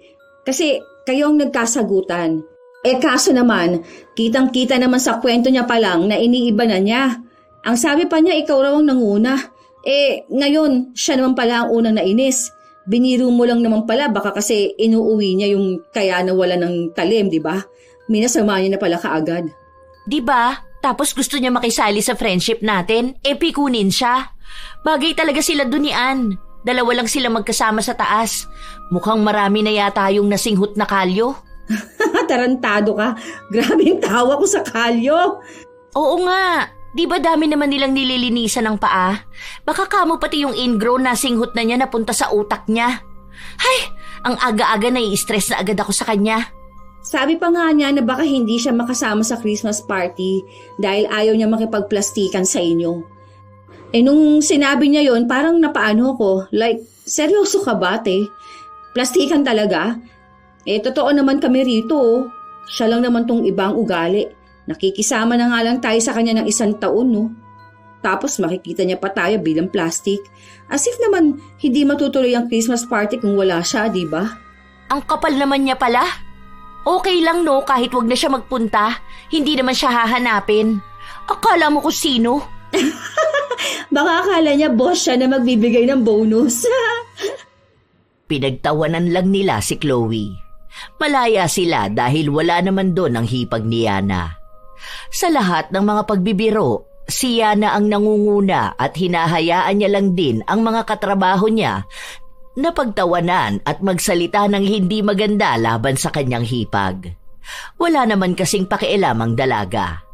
Kasi kayo ang nagkasagutan. Kaso naman, kitang-kita naman sa kwento niya pa lang na iniiba na niya. Ang sabi pa niya, ikaw raw ang nanguna. Ngayon, siya naman pala ang unang nainis. Biniro mo lang naman pala, baka kasi inuuwi niya yung kaya nawala ng talim, di ba? Minasama niya na pala kaagad. Di ba? Tapos gusto niya makisali sa friendship natin, pikunin siya. Bagay talaga sila dun ni Ann. Dalawa lang sila magkasama sa taas. Mukhang marami na yata yung nasinghot na kalyo. Tarantado ka. Grabe yung tawa ko sa kalyo. Oo nga. Di ba dami naman nilang nililinisan ng paa? Baka kamo pati yung ingrown na singhot na niya napunta sa utak niya. Hay! Ang aga-aga nai-stress na agad ako sa kanya. Sabi pa nga niya na baka hindi siya makasama sa Christmas party dahil ayaw niya makipagplastikan sa inyo. Nung sinabi niya yon, parang napaano ko. Like, seryoso ka ba, te? Plastikan talaga? Totoo naman kami rito. Siya lang naman tong ibang ugali. Nakikisama na nga lang tayo sa kanya ng 1 taon, no? Tapos makikita niya pa tayo bilang plastic. As if naman hindi matutuloy ang Christmas party kung wala siya, di ba? Ang kapal naman niya pala. Okay lang, no, kahit wag na siya magpunta. Hindi naman siya hahanapin. Akala mo kung sino? Baka akala niya boss siya na magbibigay ng bonus. Pinagtawanan lang nila si Chloe. Malaya sila dahil wala naman doon ang hipag ni Yana. Sa lahat ng mga pagbibiro, si Yana ang nangunguna at hinahayaan niya lang din ang mga katrabaho niya na pagtawanan at magsalita ng hindi maganda laban sa kanyang hipag. Wala naman kasing pakialam ang dalaga.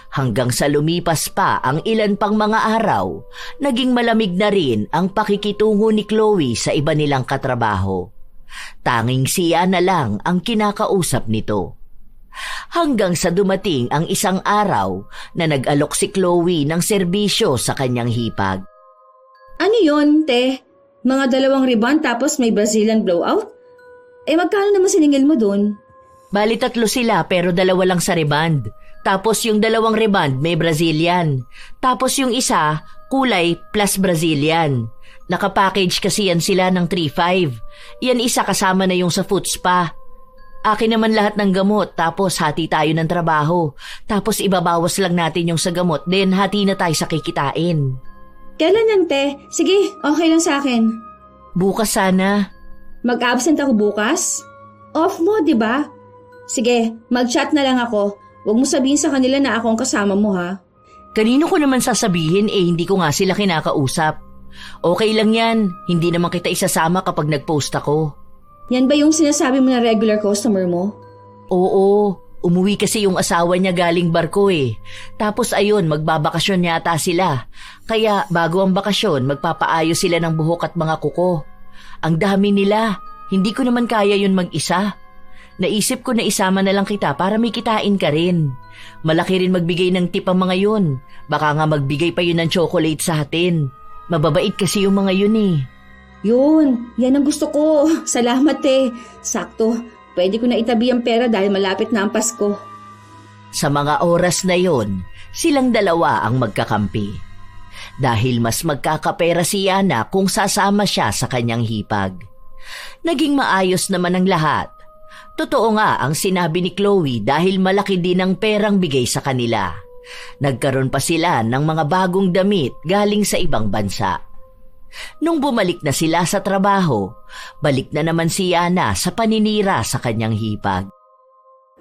Hanggang sa lumipas pa ang ilan pang mga araw, naging malamig na rin ang pakikitungo ni Chloe sa iba nilang katrabaho. Tanging siya na lang ang kinakausap nito. Hanggang sa dumating ang isang araw na nag-alok si Chloe ng serbisyo sa kanyang hipag. Ano yon, te? Mga 2 ribbon tapos may Brazilian blowout? Magkano naman siningil mo dun? Bali 3 sila pero 2 lang sa reband. Tapos yung 2 reband may Brazilian. Tapos yung isa, kulay plus Brazilian. Nakapackage kasi yan sila ng 3.5. Yan isa kasama na yung sa foot spa. Akin naman lahat ng gamot tapos hati tayo ng trabaho. Tapos ibabawas lang natin yung sa gamot then hati na tayo sa kikitain. Kailan yan, te? Sige, okay lang sa akin. Bukas sana. Mag-absent ako bukas? Off mo, di ba? Sige, mag-chat na lang ako. Huwag mo sabihin sa kanila na ako ang kasama mo, ha? Kanino ko naman sasabihin hindi ko nga sila kinakausap. Okay lang yan, hindi naman kita isasama kapag nag-post ako. Yan ba yung sinasabi mo na regular customer mo? Oo, umuwi kasi yung asawa niya galing barko eh. Tapos ayun, magbabakasyon yata sila. Kaya bago ang bakasyon, magpapaayos sila ng buhok at mga kuko. Ang dami nila, hindi ko naman kaya yun mag-isa. Naisip ko na isama na lang kita para may kitain ka rin. Malaki rin magbigay ng tip ang mga yun. Baka nga magbigay pa yun ng chocolate sa atin. Mababait kasi yung mga yun eh. Yun, yan ang gusto ko. Salamat eh. Sakto, pwede ko na itabi ang pera dahil malapit na ang Pasko. Sa mga oras na yon, silang dalawa ang magkakampi. Dahil mas magkakapera si Yana kung sasama siya sa kanyang hipag. Naging maayos naman ang lahat. Totoo nga ang sinabi ni Chloe dahil malaki din ang perang bigay sa kanila. Nagkaroon pa sila ng mga bagong damit galing sa ibang bansa. Nung bumalik na sila sa trabaho, balik na naman si Yana sa paninira sa kanyang hipag.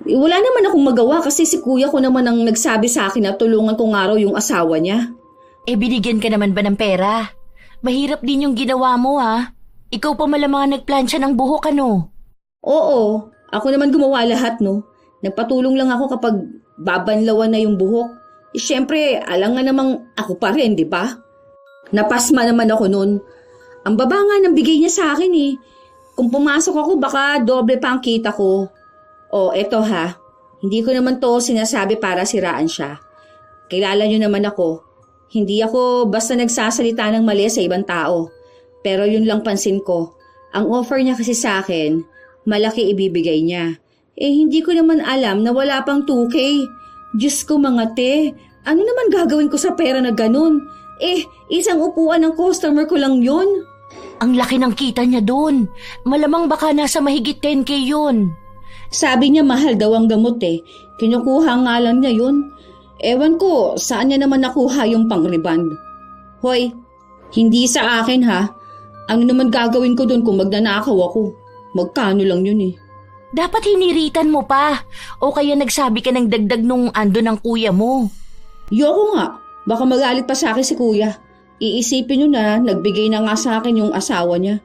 Wala naman akong magawa kasi si kuya ko naman ang nagsabi sa akin na tulungan ko nga raw yung asawa niya. Binigyan ka naman ba ng pera? Mahirap din yung ginawa mo ha. Ikaw pa malamang nagplansya ng buhok ano? Oo, ako naman gumawa lahat no. Nagpatulong lang ako kapag babanlawan na yung buhok. Siyempre, alam nga namang ako pa rin, di ba? Napasma naman ako nun. Ang baba nga ng bigay niya sa akin eh. Kung pumasok ako, baka doble pa ang kita ko. O, eto ha. Hindi ko naman to sinasabi para siraan siya. Kilala niyo naman ako. Hindi ako basta nagsasalita ng mali sa ibang tao. Pero yun lang pansin ko. Ang offer niya kasi sa akin, malaki ibibigay niya. Hindi ko naman alam na wala pang 2K. Diyos ko mga te, ano naman gagawin ko sa pera na ganun? Isang upuan ng customer ko lang yun. Ang laki ng kita niya doon. Malamang baka nasa mahigit 10K yun. Sabi niya mahal daw ang gamot eh. Kinukuha nga lang niya yun. Ewan ko, saan niya naman nakuha yung pang-reband? Hoy, hindi sa akin ha. Ano naman gagawin ko doon kung magnanakaw ako? Magkano lang yun eh. Dapat hiniritan mo pa. O kaya nagsabi ka ng dagdag nung ando ng kuya mo. Yoko nga. Baka magalit pa sa akin si kuya. Iisipin nyo na nagbigay na nga sa akin yung asawa niya.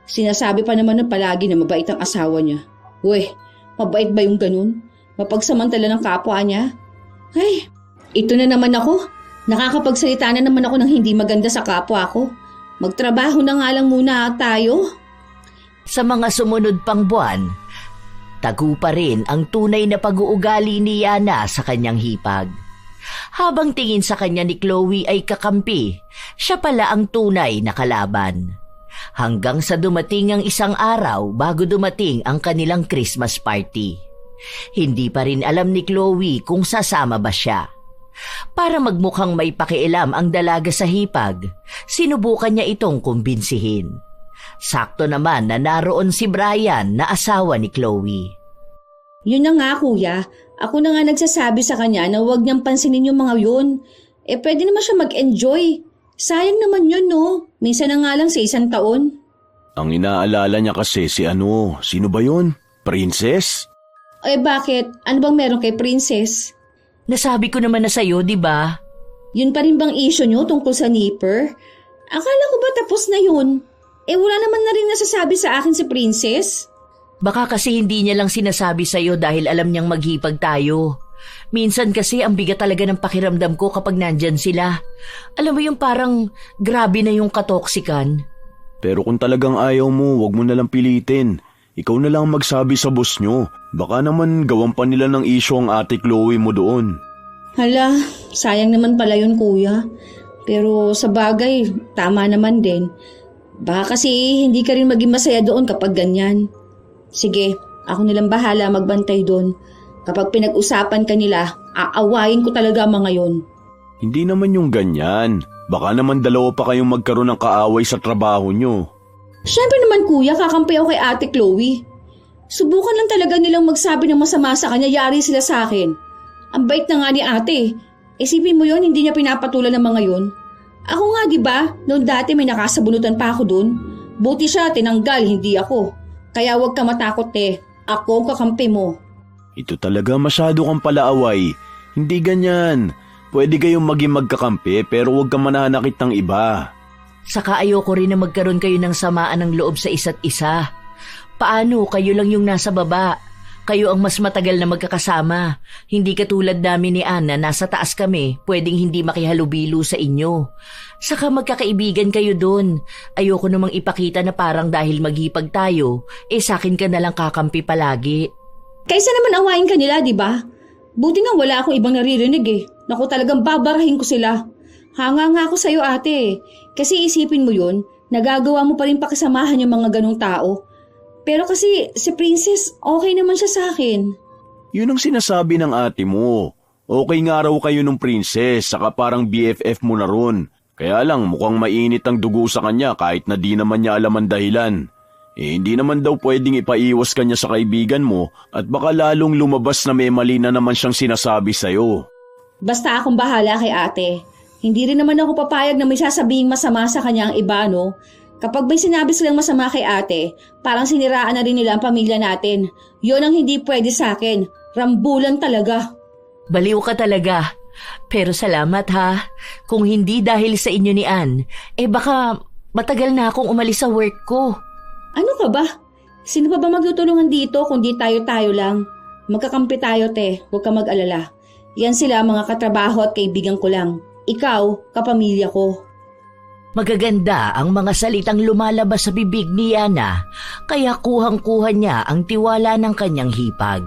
Sinasabi pa naman na palagi na mabait ang asawa niya. Weh, mabait ba yung ganun? Mapagsamantala ng kapwa niya? Ay, ito na naman ako. Nakakapagsalita na naman ako ng hindi maganda sa kapwa ko. Magtrabaho na nga lang muna tayo. Sa mga sumunod pang buwan, tagu pa rin ang tunay na pag-uugali ni Yana sa kanyang hipag. Habang tingin sa kanya ni Chloe ay kakampi, siya pala ang tunay na kalaban. Hanggang sa dumating ang isang araw bago dumating ang kanilang Christmas party. Hindi pa rin alam ni Chloe kung sasama ba siya. Para magmukhang may pakialam ang dalaga sa hipag, sinubukan niya itong kumbinsihin. Sakto naman na naroon si Brian na asawa ni Chloe. Yun na nga kuya, ako na nga nagsasabi sa kanya na huwag niyang pansinin yung mga yun. Pwede naman siya mag-enjoy. Sayang naman yun no, minsan na nga lang sa 1 taon. Ang inaalala niya kasi sino ba yun? Princess? Bakit? Ano bang meron kay Princess? Nasabi ko naman na sa'yo, di ba? Yun pa rin bang issue niyo tungkol sa nipper? Akala ko ba tapos na yun? Wala naman na rin nasasabi sa akin si Princess. Baka kasi hindi niya lang sinasabi sa'yo dahil alam niyang maghipag tayo. Minsan kasi ang bigat talaga ng pakiramdam ko kapag nandyan sila. Alam mo yung parang grabe na yung katoksikan. Pero kung talagang ayaw mo, wag mo nalang pilitin. Ikaw na lang magsabi sa boss nyo. Baka naman gawan pa nila ng issue ang ate Chloe mo doon. Hala, sayang naman pala yun kuya. Pero sa bagay, tama naman din. Baka kasi hindi ka rin maging masaya doon kapag ganyan. Sige, ako nilang bahala magbantay doon. Kapag pinag-usapan ka nila, aawayin ko talaga mga yon. Hindi naman yung ganyan. Baka naman dalawa pa kayong magkaroon ng kaaway sa trabaho nyo. Siyempre naman kuya, kakampi ako kay ate Chloe. Subukan lang talaga nilang magsabi ng masama sa kanya, yari sila sa akin. Ang bait na nga ni ate. Isipin mo yon, hindi niya pinapatulan ng mga yon. Ako nga diba, noon dati may nakasabunutan pa ako dun. Buti siya, tinanggal, hindi ako. Kaya huwag ka matakot ako ang kakampi mo. Ito talaga masyado kang palaaway. Hindi ganyan. Pwede kayong maging magkakampi pero huwag kang mananakit ng iba. Saka ayoko rin na magkaroon kayo ng samaan ng loob sa isa't isa. Paano kayo lang yung nasa baba? Kayo ang mas matagal na magkakasama. Hindi katulad namin ni Anna, nasa taas kami, pwedeng hindi makihalubilo sa inyo. Saka magkakaibigan kayo doon. Ayoko namang ipakita na parang dahil maghipag tayo, sa akin ka nalang kakampi palagi. Kaysa naman awayin ka nila, di ba? Buti nga wala akong ibang naririnig Naku, talagang babarahin ko sila. Hanga nga ako sa'yo ate. Kasi isipin mo yun, nagagawa mo pa rin pakisamahan yung mga ganong tao. Pero kasi si Princess, okay naman siya sa akin. Yun ang sinasabi ng ate mo. Okay nga raw kayo ng Princess, saka parang BFF mo na ron. Kaya lang mukhang mainit ang dugo sa kanya kahit na di naman niya alam ang dahilan. Hindi naman daw pwedeng ipaiwas kanya sa kaibigan mo at baka lalong lumabas na may mali na naman siyang sinasabi sa'yo. Basta akong bahala kay ate. Hindi rin naman ako papayag na may sasabihing masama sa kanya ang iba, no? Kapag may sinabi silang masama kay ate, parang siniraan na rin nila ang pamilya natin. Yon ang hindi pwede sa akin. Rambulan talaga. Baliw ka talaga. Pero salamat ha. Kung hindi dahil sa inyo ni Ann, baka matagal na akong umalis sa work ko. Ano ka ba? Sino pa ba magtutulungan dito kung di tayo-tayo lang? Magkakampi tayo, te. Huwag ka mag-alala. Yan sila mga katrabaho at kaibigan ko lang. Ikaw, kapamilya ko. Magaganda ang mga salitang lumalabas sa bibig ni Yana, kaya kuhang-kuha niya ang tiwala ng kanyang hipag.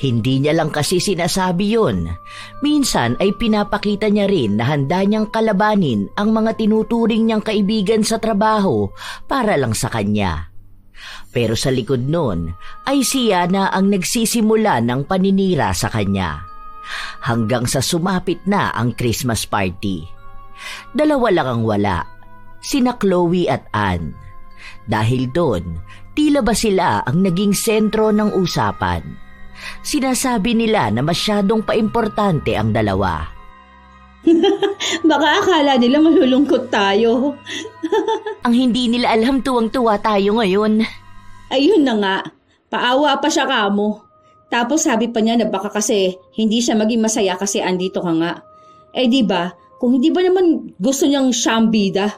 Hindi niya lang kasi sinasabi yun. Minsan ay pinapakita niya rin na handa niyang kalabanin ang mga tinuturing niyang kaibigan sa trabaho para lang sa kanya. Pero sa likod nun ay si Yana ang nagsisimula ng paninira sa kanya. Hanggang sa sumapit na ang Christmas party. Dalawa lang ang wala, sina Chloe at Ann. Dahil doon, tila ba sila ang naging sentro ng usapan. Sinasabi nila na masyadong paimportante ang dalawa. Baka akala nila malulungkot tayo. Ang hindi nila alam tuwang-tuwa tayo ngayon. Ayun na nga, paawa pa siya kamo. Tapos sabi pa niya na baka kasi hindi siya maging masaya kasi andito ka nga. Di ba, kung hindi ba naman gusto niyang siyang bida?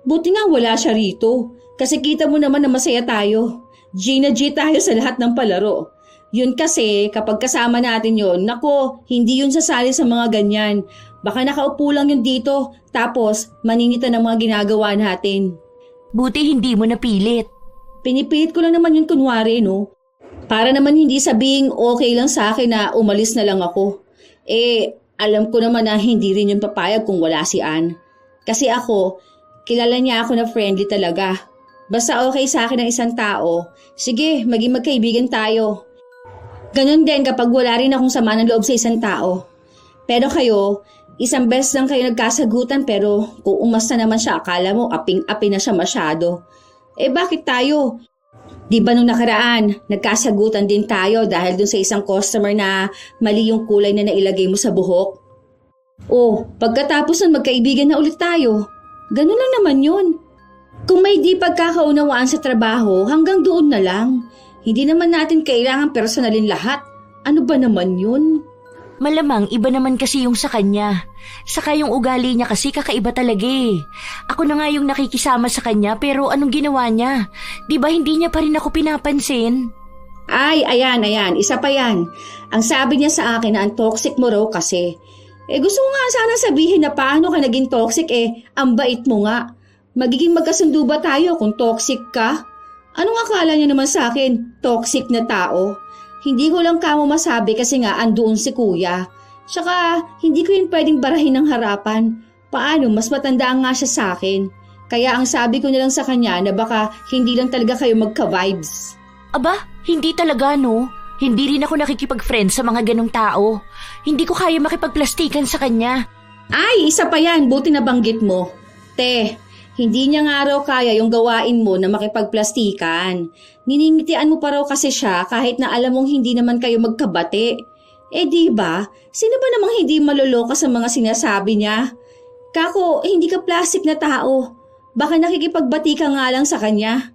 Buti nga wala siya rito. Kasi kita mo naman na masaya tayo. G na G tayo sa lahat ng palaro. Yun kasi kapag kasama natin yun, nako, hindi yun sasali sa mga ganyan. Baka nakaupo lang yun dito, tapos maninita ng mga ginagawa natin. Buti hindi mo napilit. Pinipilit ko lang naman yun kunwari, no? Para naman hindi sabing okay lang sa akin na umalis na lang ako. Alam ko naman na hindi rin yun papayag kung wala si Ann. Kasi ako, kilala niya ako na friendly talaga. Basta okay sa akin ang isang tao, sige, maging magkaibigan tayo. Ganon din kapag wala rin akong sama ng loob sa isang tao. Pero kayo, isang beses lang kayo nagkasagutan pero kung umasta naman siya, akala mo aping-api na siya masyado. Bakit tayo? Di ba nung nakaraan, nagkasagutan din tayo dahil dun sa isang customer na mali yung kulay na nailagay mo sa buhok? Pagkatapos nun magkaibigan na ulit tayo. Ganun lang naman yun. Kung may di pagkakaunawaan sa trabaho, hanggang doon na lang. Hindi naman natin kailangan personalin lahat. Ano ba naman yun? Malamang iba naman kasi yung sa kanya. Saka yung ugali niya kasi kakaiba talaga Ako na nga yung nakikisama sa kanya pero anong ginawa niya? Di ba hindi niya pa rin ako pinapansin? Ay, ayan, isa pa yan. Ang sabi niya sa akin na ang toxic mo raw kasi. Gusto ko nga sana sabihin na paano ka naging toxic ang bait mo nga. Magiging magkasundo ba tayo kung toxic ka? Anong akala niya naman sa akin, toxic na tao? Hindi ko lang kamo masabi kasi nga andoon si kuya. Tsaka hindi ko yun pwedeng barahin ng harapan. Paano, mas matanda nga siya sa akin. Kaya ang sabi ko na lang sa kanya na baka hindi lang talaga kayo magka-vibes. Aba, hindi talaga no. Hindi rin ako nakikipag-friend sa mga ganong tao. Hindi ko kaya makipagplastikan sa kanya. Ay, isa pa yan, buti na banggit mo. Te, hindi niya nga raw kaya yung gawain mo na makipagplastikan. Niningitian mo pa raw kasi siya kahit na alam mong hindi naman kayo magkabati. Di ba? Sino ba namang hindi maloloka sa mga sinasabi niya? Kako, hindi ka plastic na tao. Baka nakikipagbati ka nga lang sa kanya.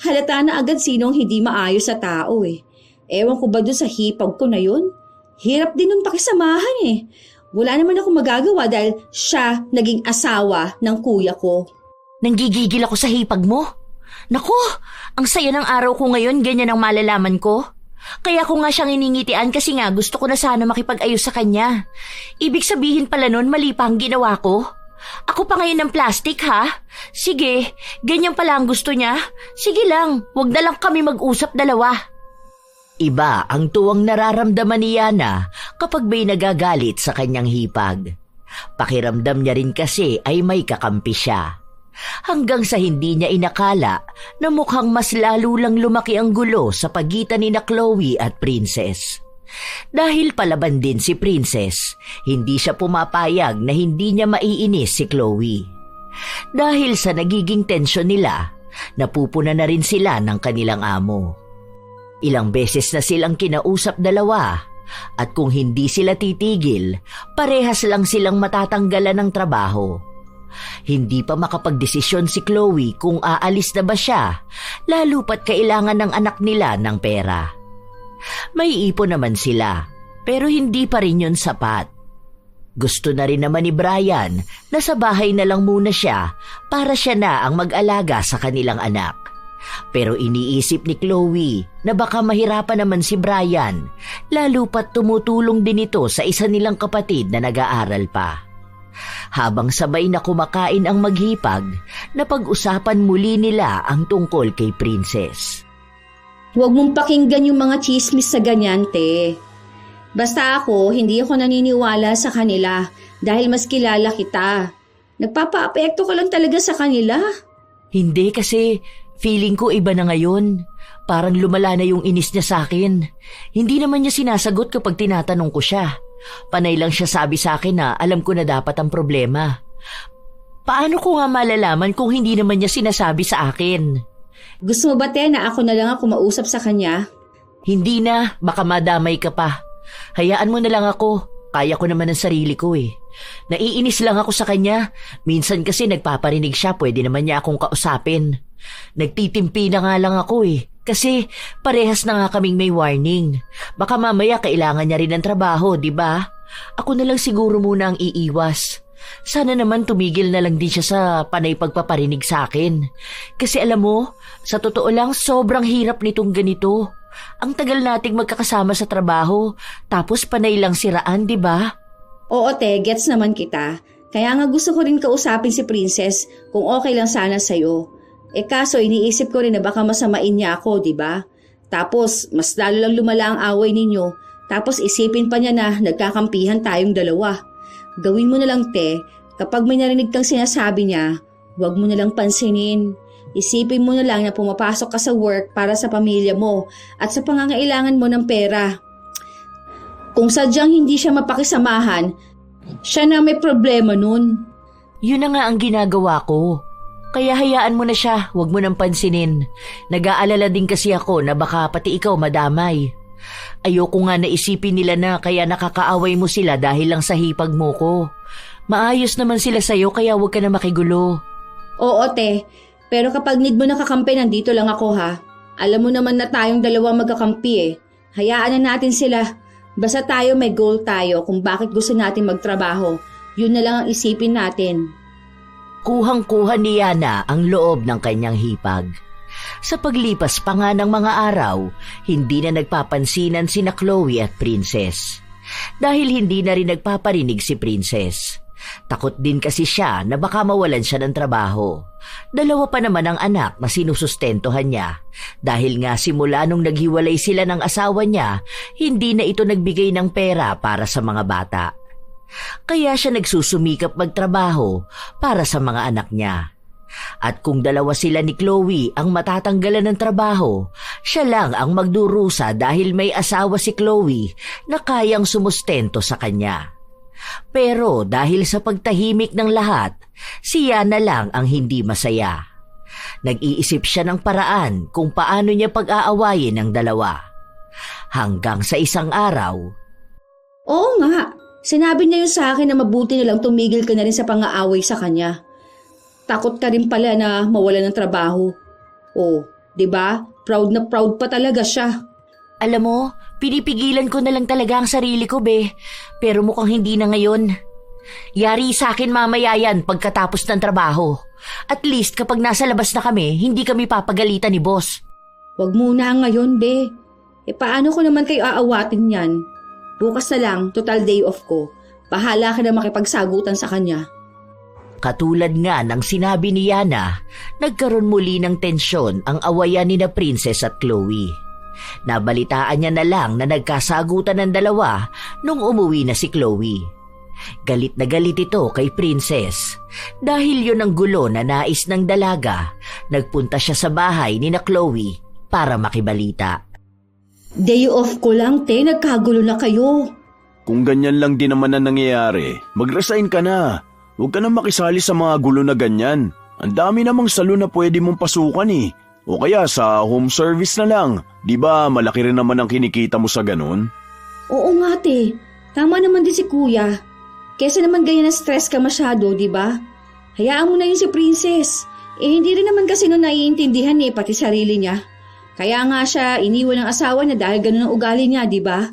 Halata na agad sinong hindi maayos sa tao Ewan ko ba doon sa hipag ko na yun? Hirap din nun pakisamahan Wala naman ako magagawa dahil siya naging asawa ng kuya ko. Nanggigigil ako sa hipag mo. Naku, ang saya ng araw ko ngayon, ganyan ang malalaman ko. Kaya ko nga siyang iningitian kasi nga gusto ko na sana makipag-ayos sa kanya. Ibig sabihin pala nun mali pa ang ginawa ko. Ako pa ngayon ng plastic ha? Sige, ganyan pala ang gusto niya. Sige lang, wag na lang kami mag-usap dalawa. Iba ang tuwang nararamdaman ni Yana kapag may nagagalit sa kanyang hipag. Pakiramdam niya rin kasi ay may kakampi siya. Hanggang sa hindi niya inakala na mukhang mas lalo lang lumaki ang gulo sa pagitan ni na Chloe at Princess. Dahil palaban din si Princess, hindi siya pumapayag na hindi niya maiinis si Chloe. Dahil sa nagiging tensyon nila, napupuna na rin sila ng kanilang amo. Ilang beses na silang kinausap dalawa at kung hindi sila titigil, parehas lang silang matatanggalan ng trabaho. Hindi pa makapagdesisyon si Chloe kung aalis na ba siya, lalo pat kailangan ng anak nila ng pera. May ipon naman sila, pero hindi pa rin yun sapat. Gusto na rin naman ni Brian na sa bahay na lang muna siya para siya na ang mag-alaga sa kanilang anak. Pero iniisip ni Chloe na baka mahirapan naman si Brian, lalo pat tumutulong din ito sa isa nilang kapatid na nag-aaral pa. Habang sabay na kumakain ang maghipag, napag-usapan muli nila ang tungkol kay Princess. Huwag mong pakinggan yung mga chismis sa ganyan, te. Basta ako, hindi ako naniniwala sa kanila dahil mas kilala kita. Nagpapa-apekto ka lang talaga sa kanila. Hindi kasi feeling ko iba na ngayon. Parang lumala na yung inis niya sa akin. Hindi naman niya sinasagot kapag tinatanong ko siya. Panay lang siya sabi sa akin na alam ko na dapat ang problema. Paano ko nga malalaman kung hindi naman niya sinasabi sa akin? Gusto mo ba, te, na ako na lang ako mausap sa kanya? Hindi na, baka madamay ka pa. Hayaan mo na lang ako. Kaya ko naman ang sarili ko Naiinis lang ako sa kanya. Minsan kasi nagpaparinig siya, pwede naman niya akong kausapin. Nagtitimpi na nga lang ako kasi parehas na nga kaming may warning. Baka mamaya kailangan niya rin ng trabaho, di ba? Ako na lang siguro muna ang iiwas. Sana naman tumigil na lang din siya sa panay pagpaparinig sa akin. Kasi alam mo, sa totoo lang sobrang hirap nitong ganito. Ang tagal nating magkakasama sa trabaho, tapos panay lang siraan, di ba? Oo, te, gets naman kita. Kaya nga gusto ko rin kausapin si Princess kung okay lang sana sa'yo. Kaso iniisip ko rin na baka masamain niya ako, di ba? Tapos mas lalo lang lumala ang away ninyo. Tapos isipin pa niya na nagkakampihan tayong dalawa. Gawin mo na lang, te, kapag may narinig kang sinasabi niya, huwag mo na lang pansinin. Isipin mo na lang na pumapasok ka sa work para sa pamilya mo at sa pangangailangan mo ng pera. Kung sadyang hindi siya mapakisamahan, siya na may problema nun. Yun na nga ang ginagawa ko. Kaya hayaan mo na siya, huwag mo nang pansinin. Nag-aalala din kasi ako na baka pati ikaw madamay. Ayoko nga naisipin nila na kaya nakakaaway mo sila dahil lang sa hipag mo ko. Maayos naman sila sa'yo kaya huwag ka na makigulo. Oo, te. Pero kapag need mo nakakampi, nandito lang ako ha. Alam mo naman na tayong dalawa magkakampi Hayaan na natin sila. Basta tayo may goal tayo kung bakit gusto natin magtrabaho. Yun na lang ang isipin natin. Kuhang-kuha ni Yana ang loob ng kanyang hipag. Sa paglipas pa nga ng mga araw, hindi na nagpapansinan sina Chloe at Princess. Dahil hindi na rin nagpaparinig si Princess. Takot din kasi siya na baka mawalan siya ng trabaho. 2 pa naman ang anak na sinusustentohan niya. Dahil nga simula nung naghiwalay sila ng asawa niya, hindi na ito nagbigay ng pera para sa mga bata. Kaya siya nagsusumikap magtrabaho para sa mga anak niya. At kung 2 sila ni Chloe ang matatanggalan ng trabaho, siya lang ang magdurusa dahil may asawa si Chloe na kayang sumustento sa kanya. Pero dahil sa pagtahimik ng lahat, si Yana lang ang hindi masaya. Nag-iisip siya ng paraan kung paano niya pag-aawayin ang 2. Hanggang sa isang araw, Oo nga, sinabi niya yun sa akin na mabuti na lang tumigil ka na rin sa pang-aaway sa kanya. Takot ka rin pala na mawala ng trabaho. Oh, 'di ba? Proud na proud pa talaga siya. alam mo, pinipigilan ko na lang talaga ang sarili ko, be. Pero mukhang hindi na ngayon. Yari sa akin mamaya yan pagkatapos ng trabaho. At least kapag nasa labas na kami, hindi kami papagalitan ni boss. Huwag muna ngayon, be. Paano ko naman kayo aawatin yan? Bukas na lang, total day off ko. Bahala ka na makipagsagutan sa kanya. Katulad nga ng sinabi ni Yana, nagkaroon muli ng tensyon ang awayan ni na Princess at Chloe. Nabalitaan niya na lang na nagkasagutan ng 2 nung umuwi na si Chloe. Galit na galit ito kay Princess. Dahil yun ang gulo na nais ng dalaga, nagpunta siya sa bahay ni na Chloe para makibalita. Day off ko lang, te. Nagkagulo na kayo. Kung ganyan lang din naman ang nangyayari, mag-resign ka na. Huwag ka na makisali sa mga gulo na ganyan. Ang dami namang salon na pwede mong pasukan eh. O kaya sa home service na lang. Di ba malaki rin naman ang kinikita mo sa ganun? Oo nga, te. Tama naman din si kuya. Kesa naman ganyan na stress ka masyado, di ba? Hayaan mo na yun si Princess. Hindi rin naman kasi nun naiintindihan pati sarili niya. Kaya nga siya iniwan ng asawa niya dahil ganun ang ugali niya, di ba?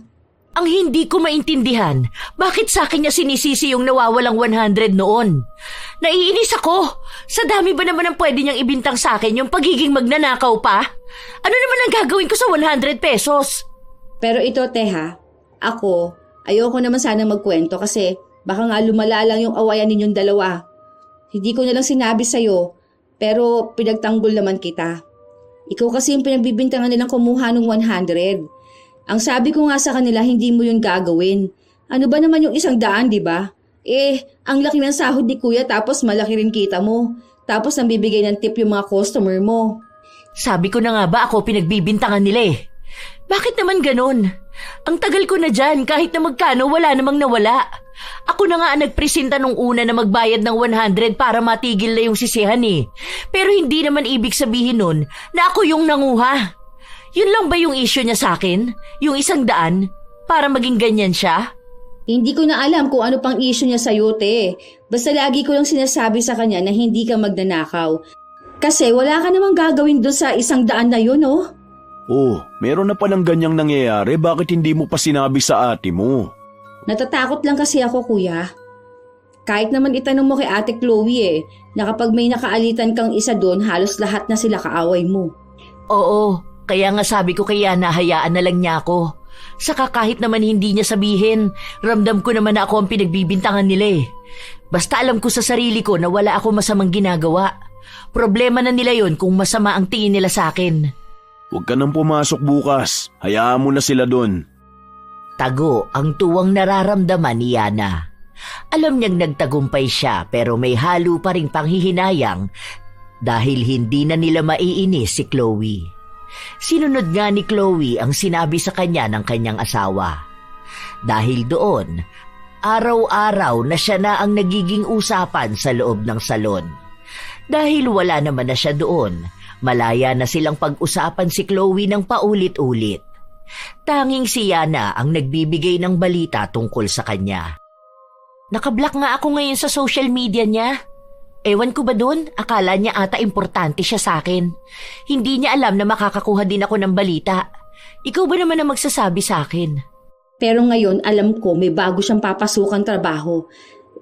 Ang hindi ko maintindihan, bakit sa akin niya sinisisi yung nawawalang 100 noon? Naiinis ako! Sa dami ba naman ang pwede niyang ibintang sa akin yung pagiging magnanakaw pa? Ano naman ang gagawin ko sa 100 pesos? Pero ito, Teha, ako, ayoko naman sana magkwento kasi baka nga lumala lang yung awayan ninyong 2. Hindi ko na lang sinabi sa'yo, pero pinagtanggol naman kita. Ikaw kasi yung pinagbibintangan nilang kumuha ng 100. Ang sabi ko nga sa kanila, hindi mo yun gagawin. Ano ba naman yung 100, di ba? Ang laki ng sahod ni kuya tapos malaki rin kita mo. Tapos nambibigay ng tip yung mga customer mo. Sabi ko na nga ba ako pinagbibintangan nila eh. Bakit naman ganun? Ang tagal ko na dyan, kahit na magkano wala namang nawala. Ako na nga ang nagpresenta nung una na magbayad ng 100 para matigil na yung sisihan eh. Pero hindi naman ibig sabihin nun na ako yung nanguha. Yun lang ba yung issue niya sa akin? Yung 100? Para maging ganyan siya? Hindi ko na alam kung ano pang issue niya sa'yo, te. Basta lagi ko lang sinasabi sa kanya na hindi ka magnanakaw. Kasi wala ka namang gagawin doon sa 100 na yun, oh. Oh, meron na palang ganyang nangyayari, bakit hindi mo pa sinabi sa ate mo? Natatakot lang kasi ako, kuya. Kahit naman itanong mo kay ate Chloe na kapag may nakaalitan kang isa doon, halos lahat na sila kaaway mo. Oo, kaya nga sabi ko kay Yana, hayaan na lang niya ako. Saka kahit naman hindi niya sabihin, ramdam ko naman na ako ang pinagbibintangan nila eh. Basta alam ko sa sarili ko na wala ako masamang ginagawa. Problema na nila yon kung masama ang tingin nila sa akin. Huwag ka nang pumasok bukas, hayaan mo na sila doon. Tago ang tuwang nararamdaman ni Yana. Alam niyang nagtagumpay siya pero may halo pa ring panghihinayang dahil hindi na nila maiinis si Chloe. Sinunod nga ni Chloe ang sinabi sa kanya ng kanyang asawa. Dahil doon, araw-araw na siya na ang nagiging usapan sa loob ng salon. Dahil wala naman na siya doon, malaya na silang pag-usapan si Chloe ng paulit-ulit. Tanging si Yana ang nagbibigay ng balita tungkol sa kanya. Nakablock nga ako ngayon sa social media niya. Ewan ko ba dun? Akala niya ata importante siya sa akin. Hindi niya alam na makakakuha din ako ng balita. Ikaw ba naman ang magsasabi sa akin? Pero ngayon, alam ko may bago siyang papasukang trabaho.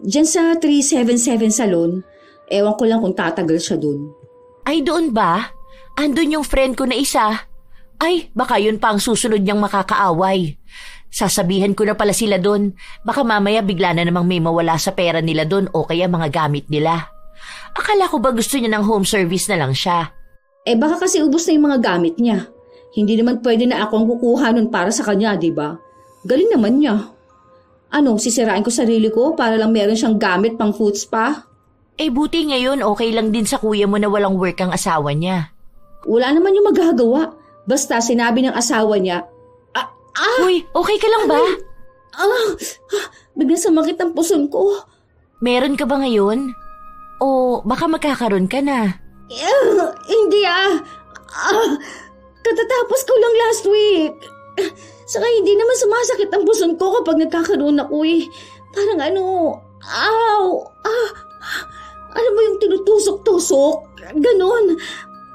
Diyan sa 377 Salon, ewan ko lang kung tatagal siya dun. Ay doon ba? andun yung friend ko na isa. Ay, baka yun pa ang susunod niyang makakaaway. Sasabihan ko na pala sila doon. Baka mamaya bigla na namang may mawala sa pera nila doon o kaya mga gamit nila. Akala ko ba gusto niya ng home service na lang siya? Baka kasi ubos na yung mga gamit niya. Hindi naman pwede na ako ang kukuha nun para sa kanya, di ba? Galing naman niya. Ano, sisirain ko sarili ko para lang meron siyang gamit pang food spa? Buti ngayon okay lang din sa kuya mo na walang work ang asawa niya. Wala naman yung magagawa. Basta sinabi ng asawa niya, Uy, okay ka lang ba? Biglang sumakit ang puson ko. Meron ka ba ngayon? O baka magkakaroon ka na? Hindi katatapos ko lang last week. Saka hindi naman sumasakit ang puson ko kapag nagkakaroon ako eh. Parang alam mo yung tinutusok-tusok? Ganon.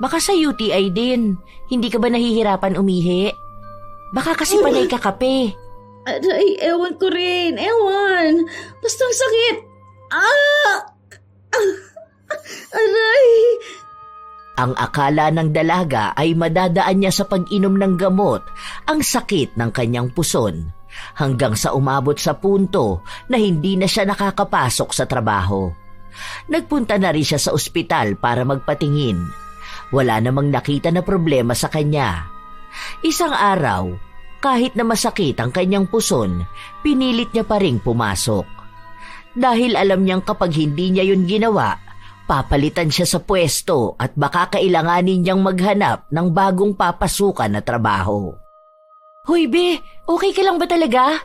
Baka sa UTI din. Hindi ka ba nahihirapan umihi? Baka kasi panay ka kape. Aray, ewan ko rin. Ewan. Basta ang sakit. Aray. Ang akala ng dalaga ay madadaan niya sa pag-inom ng gamot ang sakit ng kanyang puson hanggang sa umabot sa punto na hindi na siya nakakapasok sa trabaho. Nagpunta na rin siya sa ospital para magpatingin. Wala namang nakita na problema sa kanya. Isang araw, kahit na masakit ang kanyang puson, pinilit niya pa ring pumasok. Dahil alam niyang kapag hindi niya yun ginawa, papalitan siya sa pwesto at baka kailanganin niyang maghanap ng bagong papasukan na trabaho. Hoy be, okay ka lang ba talaga?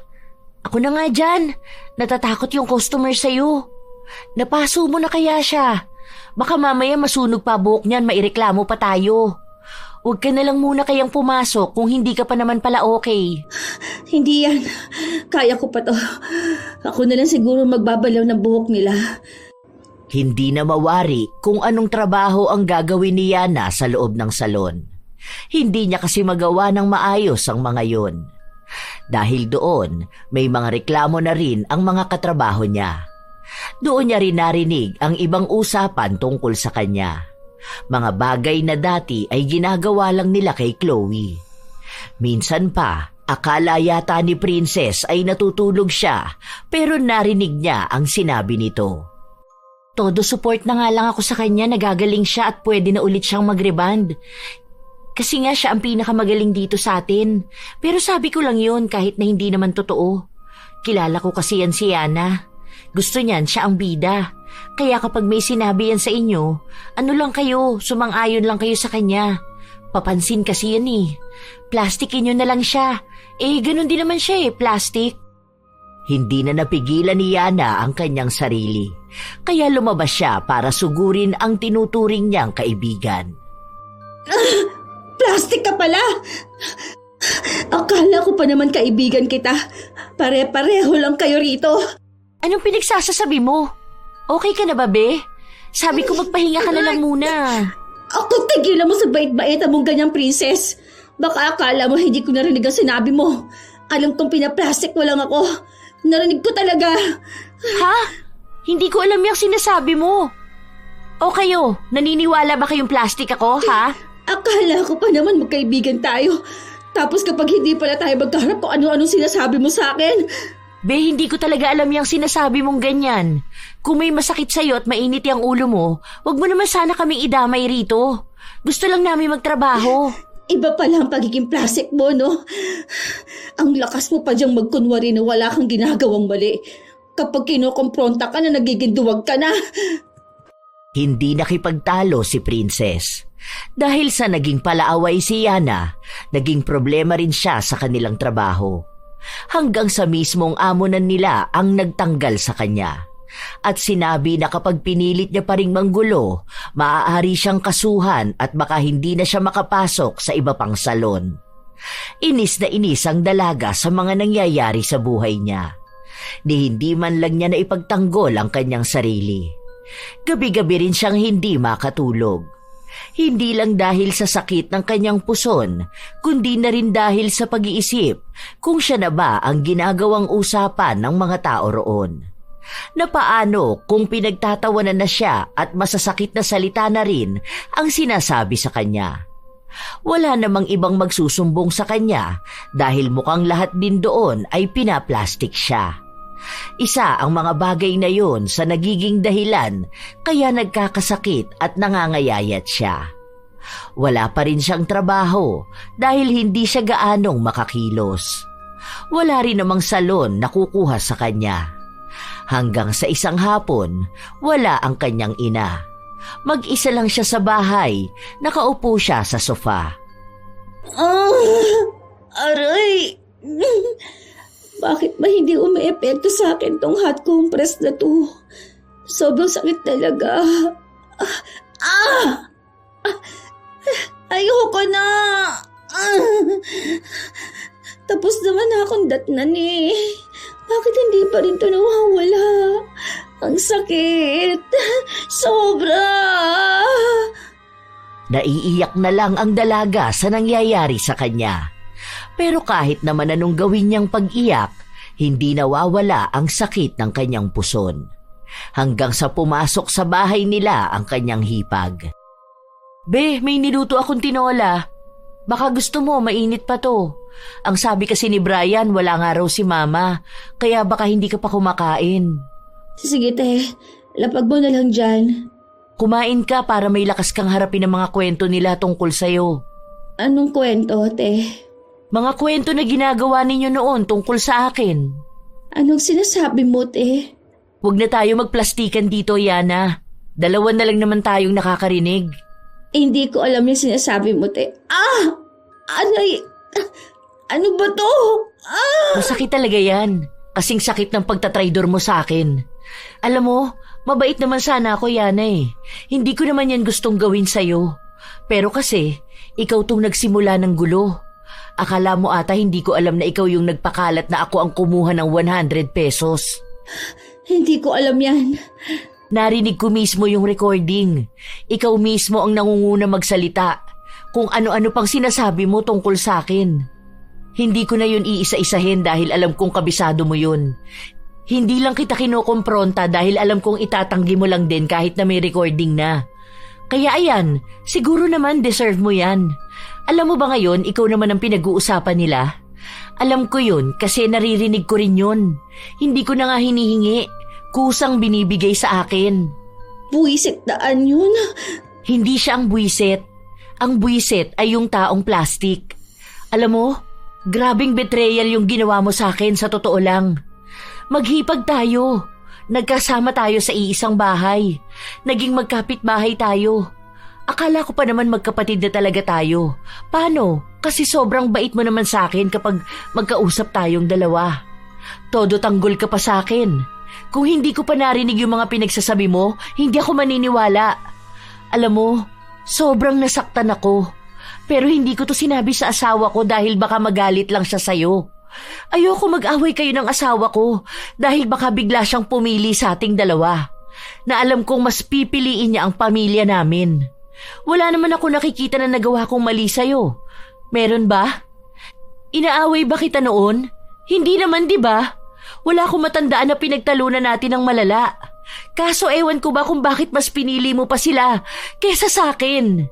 Ako na nga dyan. Natatakot yung customer sa'yo. Napaso mo na kaya siya? Baka mamaya masunog pa buhok niyan, maireklamo pa tayo. Huwag ka na lang muna kayang pumasok kung hindi ka pa naman pala okay. Hindi yan. Kaya ko pa to. Ako na lang siguro magbabalaw ng buhok nila. Hindi na mawari kung anong trabaho ang gagawin ni Yana sa loob ng salon. Hindi niya kasi magawa ng maayos ang mga yon. Dahil doon, may mga reklamo na rin ang mga katrabaho niya. Doon niya rin narinig ang ibang usapan tungkol sa kanya. Mga bagay na dati ay ginagawa lang nila kay Chloe. Minsan pa, akala yata ni Princess ay natutulog siya pero narinig niya ang sinabi nito. Todo support na nga lang ako sa kanya, nagagaling siya at pwede na ulit siyang mag-reband. Kasi nga siya ang pinakamagaling dito sa atin. Pero sabi ko lang yun kahit na hindi naman totoo. Kilala ko kasi yan si Yana. Gusto niyan siya ang bida. Kaya kapag may sinabi yan sa inyo, ano lang kayo, sumang-ayon lang kayo sa kanya. Papansin kasi yan eh. Plastikin nyo na lang siya. Ganun din naman siya plastic. Hindi na napigilan ni Yana ang kanyang sarili. Kaya lumabas siya para sugurin ang tinuturing niyang kaibigan. Plastic ka pala! Akala ko pa naman kaibigan kita. Pare-pareho lang kayo rito. Anong pinagsasasabi mo? Okay ka na ba, be? Sabi ko magpahinga ka na lang muna. Ako, tigilan mo sa bait-bait mong ganyang princess. Baka akala mo hindi ko narinig ang sinabi mo. Alam kong pinaplastic mo lang ako. Narinig ko talaga. Ha? Hindi ko alam yung sinasabi mo. O kayo, naniniwala ba kayong plastic ako, ha? Akala ko pa naman magkaibigan tayo. Tapos kapag hindi pala tayo magkaharap kung ano-anong sinasabi mo sa akin. Be, hindi ko talaga alam yung sinasabi mong ganyan. Kung may masakit sa'yo at mainit yung ulo mo, wag mo naman sana kaming idamay rito. Gusto lang namin magtrabaho. Iba pala ang pagiging plastic mo, no? Ang lakas mo pa diyang magkunwari na wala kang ginagawang mali. Kapag kinukompronta ka na, nagiging duwag ka na. Hindi nakipagtalo si Princess. Dahil sa naging palaaway si Yana, naging problema rin siya sa kanilang trabaho. Hanggang sa mismong amonan nila ang nagtanggal sa kanya. At sinabi na kapag pinilit niya pa ring manggulo, maaari siyang kasuhan at baka hindi na siya makapasok sa iba pang salon. Inis na inis ang dalaga sa mga nangyayari sa buhay niya. Ni hindi man lang niya na ipagtanggol ang kanyang sarili. Gabi-gabi rin siyang hindi makatulog. Hindi lang dahil sa sakit ng kanyang puson, kundi na rin dahil sa pag-iisip kung siya na ba ang ginagawang usapan ng mga tao roon. Na paano kung pinagtatawanan na siya at masasakit na salita na rin ang sinasabi sa kanya. Wala namang ibang magsusumbong sa kanya dahil mukhang lahat din doon ay pinaplastik siya. Isa ang mga bagay na yon sa nagiging dahilan kaya nagkakasakit at nangangayayat siya. Wala pa rin siyang trabaho dahil hindi siya gaanong makakilos. Wala rin namang salon na kukuha sa kanya. Hanggang sa isang hapon, wala ang kanyang ina. Mag-isa lang siya sa bahay, nakaupo siya sa sofa. Aray! Bakit ba hindi umiepekto sa akin tong hot compress na to? Sobrang sakit talaga. Ayoko na! Tapos naman akong datnan eh. Bakit hindi pa rin ito nawawala? Ang sakit! Sobra! Naiiyak na lang ang dalaga sa nangyayari sa kanya. Pero kahit naman anong gawin niyang pag-iyak, hindi nawawala ang sakit ng kanyang puson. Hanggang sa pumasok sa bahay nila ang kanyang hipag. Be, may niluto akong tinola. Baka gusto mo, mainit pa to. Ang sabi kasi ni Brian, wala nga raw si Mama, kaya baka hindi ka pa kumakain. Sige te, lapag mo na lang dyan. Kumain ka para may lakas kang harapin ang mga kwento nila tungkol sa'yo. Anong kwento, te? Mga kwento na ginagawa ninyo noon tungkol sa akin. Anong sinasabi mo, te? Huwag na tayo magplastikan dito, Yana. Dalawa na lang naman tayong nakakarinig. Hindi ko alam yung sinasabi mo, te. Anay! Ano ba to? Masakit talaga yan. Kasing sakit ng pagtatraidor mo sa akin. Alam mo, mabait naman sana ako, Yana eh. Hindi ko naman yan gustong gawin sa'yo. Pero kasi, ikaw tong nagsimula ng gulo. Akala mo ata hindi ko alam na ikaw yung nagpakalat na ako ang kumuha ng 100 pesos. Hindi ko alam yan. Narinig ko mismo yung recording. Ikaw mismo ang nangunguna magsalita. Kung ano-ano pang sinasabi mo tungkol sa akin. Hindi ko na yun iisa-isahin dahil alam kong kabisado mo yun. Hindi lang kita kinokompronta dahil alam kong itatanggi mo lang din kahit na may recording na. Kaya ayan, siguro naman deserve mo yan. Alam mo ba ngayon, ikaw naman ang pinag-uusapan nila? Alam ko yun kasi naririnig ko rin yun. Hindi ko na nga hinihingi. Kusang binibigay sa akin. Buwisit daan yun. Hindi siya ang buwisit. Ang buwisit ay yung taong plastic. Alam mo, grabing betrayal yung ginawa mo sa akin sa totoo lang. Maghipag tayo. Nagkasama tayo sa iisang bahay. Naging magkapit-bahay tayo. Akala ko pa naman magkapatid na talaga tayo. Paano? Kasi sobrang bait mo naman sa akin kapag magkausap tayong dalawa. Todo tanggol ka pa sa akin. Kung hindi ko pa narinig yung mga pinagsasabi mo, hindi ako maniniwala. Alam mo, sobrang nasaktan ako. Pero hindi ko to sinabi sa asawa ko dahil baka magalit lang siya sa'yo. Ayoko mag-away kayo ng asawa ko dahil baka bigla siyang pumili sa ating dalawa. Na alam kong mas pipiliin niya ang pamilya namin. Wala naman ako nakikita na nagawa kong mali sa'yo. Meron ba? Inaaway ba kita noon? Hindi naman, di ba? Wala akong matandaan na pinagtalunan natin ng malala. Kaso ewan ko ba kung bakit mas pinili mo pa sila kesa sa akin.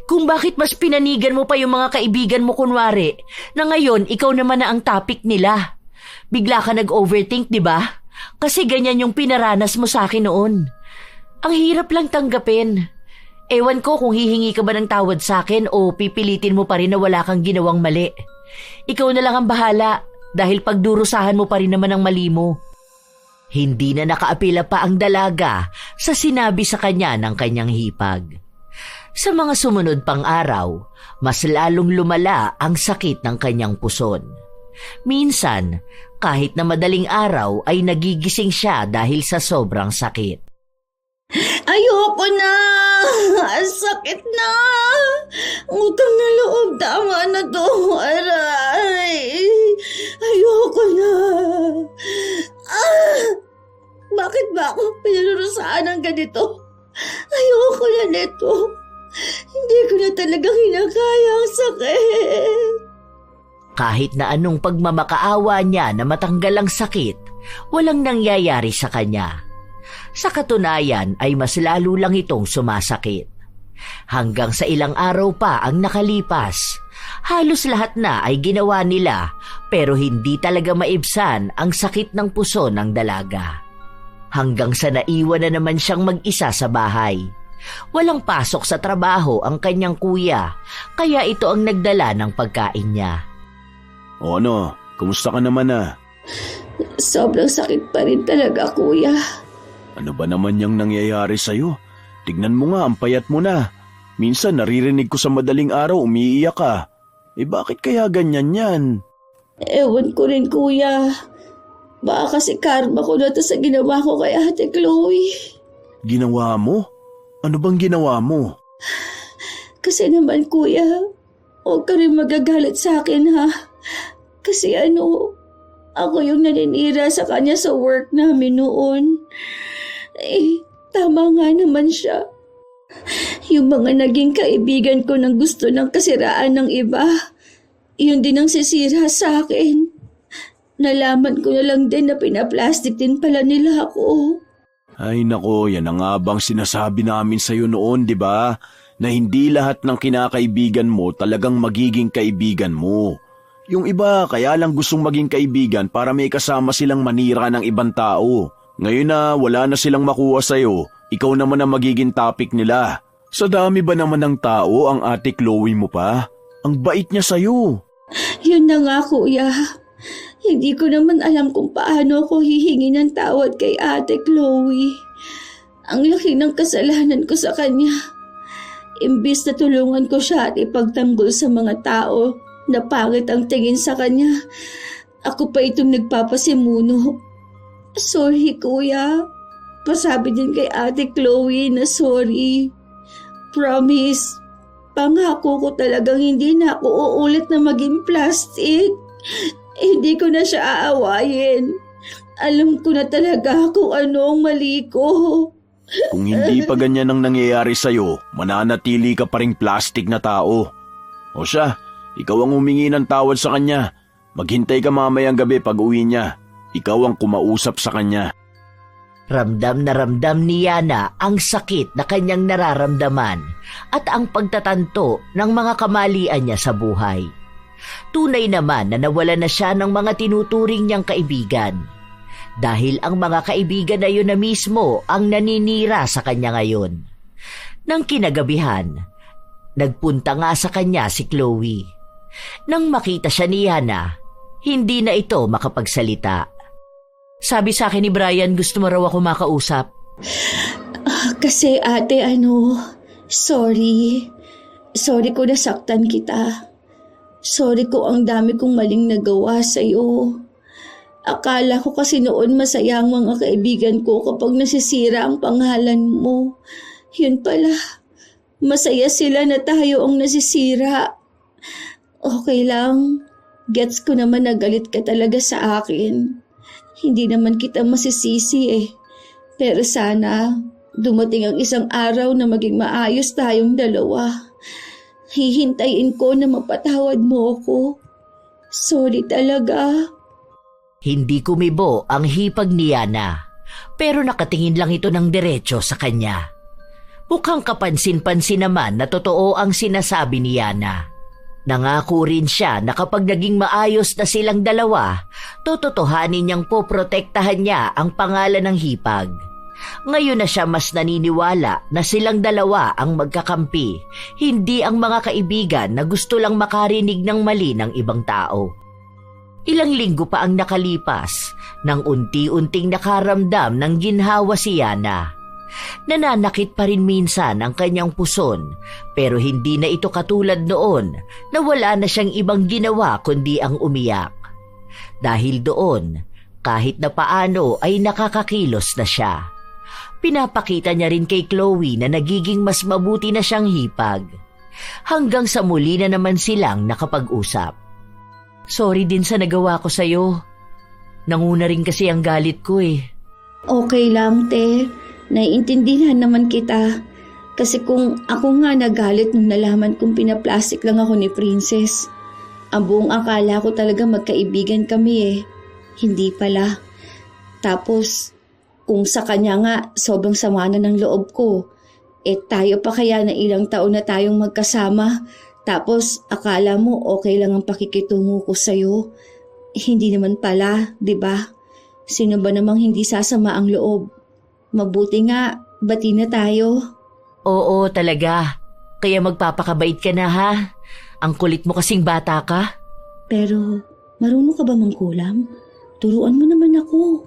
Kung bakit mas pinanigan mo pa yung mga kaibigan mo kunwari na ngayon ikaw naman na ang topic nila. Bigla ka nag-overthink, di ba? Kasi ganyan yung pinaranas mo sa akin noon. Ang hirap lang tanggapin. Ewan ko kung hihingi ka ba ng tawad sa akin o pipilitin mo pa rin na wala kang ginawang mali. Ikaw na lang ang bahala. Dahil pagdurusahan mo pa rin naman ang mali mo. Hindi na nakaapila pa ang dalaga sa sinabi sa kanya ng kanyang hipag. Sa mga sumunod pang araw, mas lalong lumala ang sakit ng kanyang puson. Minsan, kahit na madaling araw ay nagigising siya dahil sa sobrang sakit. Ayoko na! Ang sakit na! Utang na loob, tama na to. Aray! Ayoko na! Bakit ba ako pinarurusaan ng ganito? Ayoko na nito. Hindi ko na talaga kinakaya ang sakit. Kahit na anong pagmamakaawa niya na matanggal ang sakit, walang nangyayari sa kanya. Sa katunayan ay mas lalo lang itong sumasakit. Hanggang sa ilang araw pa ang nakalipas. Halos lahat na ay ginawa nila pero hindi talaga maibsan ang sakit ng puso ng dalaga. Hanggang sa naiwan na naman siyang mag-isa sa bahay. Walang pasok sa trabaho ang kanyang kuya, kaya ito ang nagdala ng pagkain niya. O ano, kumusta ka naman na? Sobrang sakit pa rin talaga, kuya. Ano ba naman yung nangyayari sa'yo? Tignan mo nga, ang payat mo na. Minsan naririnig ko sa madaling araw umiiyak ka. Bakit kaya ganyan yan? Ewan ko rin, kuya. Baka kasi karma ko na to sa ginawa ko kay Ate Chloe. Ginawa mo? Ano bang ginawa mo? Kasi naman, kuya, huwag ka rin magagalit sa akin, ha? Kasi ako yung naninira sa kanya sa work namin noon. Tama nga naman siya. Yung mga naging kaibigan ko nang gusto ng kasiraan ng iba, yun din ang sisira sa akin. Nalaman ko na lang din na pinaplastic din pala nila ako. Ay nako, yan ang nga bang sinasabi namin sa'yo noon, di ba? Na hindi lahat ng kinakaibigan mo talagang magiging kaibigan mo. Yung iba kaya lang gustong maging kaibigan para may kasama silang manira ng ibang tao. Ngayon na wala na silang makuha sa'yo, ikaw naman ang magiging topic nila. Sa dami ba naman ng tao ang Ate Chloe mo pa? Ang bait niya sa'yo. Yun na nga, kuya. Hindi ko naman alam kung paano ako hihingi ng tawad kay Ate Chloe. Ang laki ng kasalanan ko sa kanya. Imbis na tulungan ko siya at ipagtanggol sa mga tao na pangit ang tingin sa kanya, ako pa itong nagpapasimuno. Sorry, kuya. Pasabi din kay Ate Chloe na sorry. Promise, pangako ko talagang hindi na ako uulit na maging plastic. Hindi ko na siya aawayin. Alam ko na talaga kung ano ang mali ko. Kung hindi pa ganyan ang nangyayari sa'yo, mananatili ka pa ring plastic na tao. O siya, ikaw ang humingi ng tawad sa kanya. Maghintay ka mamayang gabi pag uwi niya. Ikaw ang kumausap sa kanya. Ramdam na ramdam ni Yana ang sakit na kanyang nararamdaman at ang pagtatanto ng mga kamalian niya sa buhay. Tunay naman na nawala na siya ng mga tinuturing niyang kaibigan. Dahil ang mga kaibigan na yun na mismo ang naninira sa kanya ngayon. Nang kinagabihan, nagpunta nga sa kanya si Chloe. Nang makita siya ni Yana, hindi na ito makapagsalita. Sabi sa akin ni Brian, gusto mo raw ako makausap. Kasi ate, sorry. Sorry ko nasaktan kita. Sorry ko ang dami kong maling nagawa sa'yo. Akala ko kasi noon masaya ang mga kaibigan ko kapag nasisira ang pangalan mo. Yun pala, masaya sila na tayo ang nasisira. Okay lang, gets ko naman na galit ka talaga sa akin. Hindi naman kita masisisi eh. Pero sana dumating ang isang araw na maging maayos tayong dalawa. Hihintayin ko na mapatawad mo ako. Sorry talaga. Hindi kumibo ang hipag ni Yana, pero nakatingin lang ito ng diretso sa kanya. Mukhang kapansin-pansin naman na totoo ang sinasabi ni Yana. Nangako rin siya na kapag naging maayos na silang dalawa, tototohanin niyang poprotektahan niya ang pangalan ng hipag. Ngayon na siya mas naniniwala na silang dalawa ang magkakampi, hindi ang mga kaibigan na gusto lang makarinig ng mali ng ibang tao. Ilang linggo pa ang nakalipas nang unti-unting nakaramdam ng ginhawa si Yana. Nananakit pa rin minsan ang kanyang puson, pero hindi na ito katulad noon na wala na siyang ibang ginawa kundi ang umiyak. Dahil doon, kahit na paano ay nakakakilos na siya. Pinapakita niya rin kay Chloe na nagiging mas mabuti na siyang hipag. Hanggang sa muli na naman silang nakapag-usap. Sorry din sa nagawa ko sa'yo. Nanguna rin kasi ang galit ko eh. Okay lang, te. Naiintindihan naman kita. Kasi kung ako nga nagalit nung nalaman kong pinaplastic lang ako ni Princess. Ang buong akala ko talaga magkaibigan kami eh. Hindi pala. Tapos, kung sa kanya nga sobrang sama na ng loob ko, Tayo pa kaya na ilang taon na tayong magkasama, tapos akala mo okay lang ang pakikitungo ko sa'yo. Hindi naman pala, di ba? Sino ba namang hindi sasama ang loob? Mabuti nga, bati na tayo. Oo, talaga. Kaya magpapakabait ka na ha. Ang kulit mo kasing bata ka. Pero, marunong ka ba mangkulam? Turuan mo naman ako.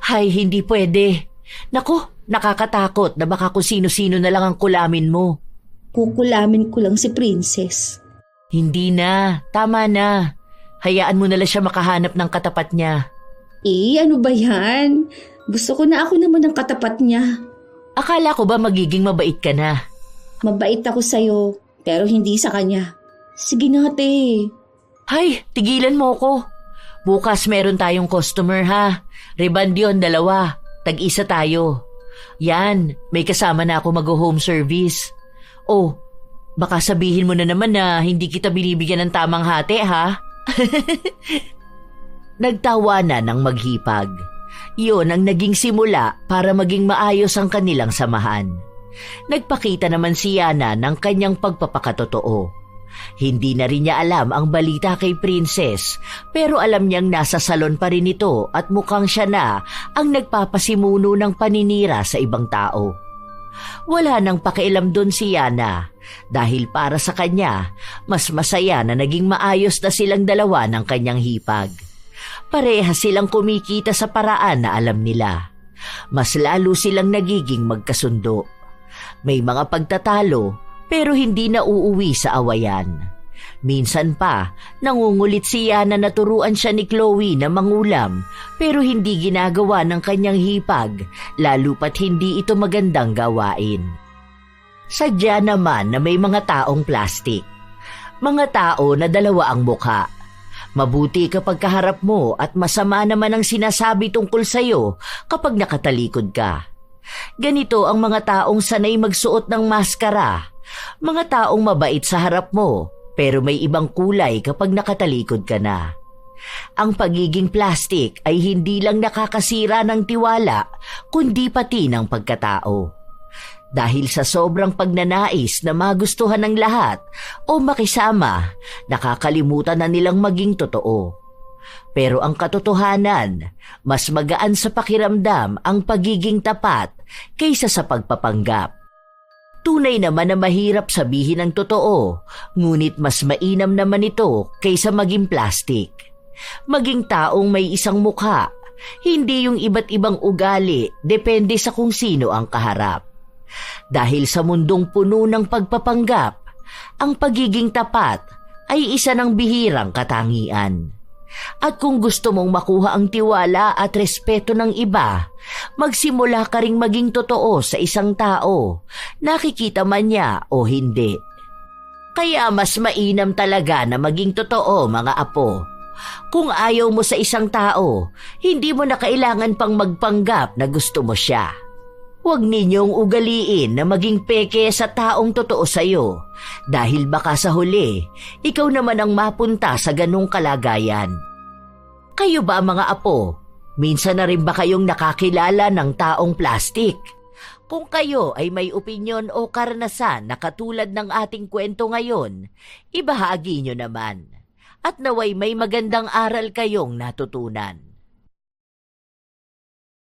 Hay, hindi pwede. Naku, nakakatakot na baka kung sino-sino na lang ang kulamin mo. Kukulamin ko lang si Princess. Hindi na, tama na. Hayaan mo na lang siya makahanap ng katapat niya. Ano ba yan? Gusto ko na ako naman ang katapat niya. Akala ko ba magiging mabait ka na? Mabait ako sa'yo, pero hindi sa kanya. Sige na, te. Hay, tigilan mo ko. Bukas meron tayong customer ha. Reband yun, 2. Tag-isa tayo. Yan, may kasama na ako mag-home service. Oh, baka sabihin mo na naman na hindi kita binibigyan ng tamang hati ha? Nagtawanan ng maghipag. Iyon ang naging simula para maging maayos ang kanilang samahan. Nagpakita naman si Yana ng kanyang pagpapakatotoo. Hindi na rin niya alam ang balita kay Princess, pero alam niyang nasa salon pa rin ito at mukhang siya na ang nagpapasimuno ng paninira sa ibang tao. Wala nang pakialam doon si Yana dahil para sa kanya, mas masaya na naging maayos na silang dalawa ng kanyang hipag. Parehas silang kumikita sa paraan na alam nila. Mas lalo silang nagiging magkasundo. May mga pagtatalo pero hindi na uuwi sa awayan. Minsan pa, nangungulit si Yana na turuan siya ni Chloe na mangulam pero hindi ginagawa ng kanyang hipag, lalo pat hindi ito magandang gawain. Sadya naman na may mga taong plastik. Mga tao na 2 ang mukha. Mabuti kapag kaharap mo at masama naman ang sinasabi tungkol sa'yo kapag nakatalikod ka. Ganito ang mga taong sanay magsuot ng maskara. Mga taong mabait sa harap mo, pero may ibang kulay kapag nakatalikod ka na. Ang pagiging plastic ay hindi lang nakakasira ng tiwala, kundi pati ng pagkatao. Dahil sa sobrang pagnanais na magustuhan ng lahat o makisama, nakakalimutan na nilang maging totoo. Pero ang katotohanan, mas magaan sa pakiramdam ang pagiging tapat kaysa sa pagpapanggap. Tunay naman na mahirap sabihin ang totoo, ngunit mas mainam naman ito kaysa maging plastic. Maging taong may isang mukha, hindi yung iba't ibang ugali, depende sa kung sino ang kaharap. Dahil sa mundong puno ng pagpapanggap, ang pagiging tapat ay isa ng bihirang katangian. At kung gusto mong makuha ang tiwala at respeto ng iba, magsimula ka ring maging totoo sa isang tao, nakikita man niya o hindi. Kaya mas mainam talaga na maging totoo, mga apo. Kung ayaw mo sa isang tao, hindi mo na kailangan pang magpanggap na gusto mo siya. Huwag ninyong ugaliin na maging peke sa taong totoo sa'yo dahil baka sa huli, ikaw naman ang mapunta sa ganong kalagayan. Kayo ba mga apo, minsan na rin ba kayong nakakilala ng taong plastik? Kung kayo ay may opinyon o karanasan na katulad ng ating kwento ngayon, ibahagi nyo naman. At naway may magandang aral kayong natutunan.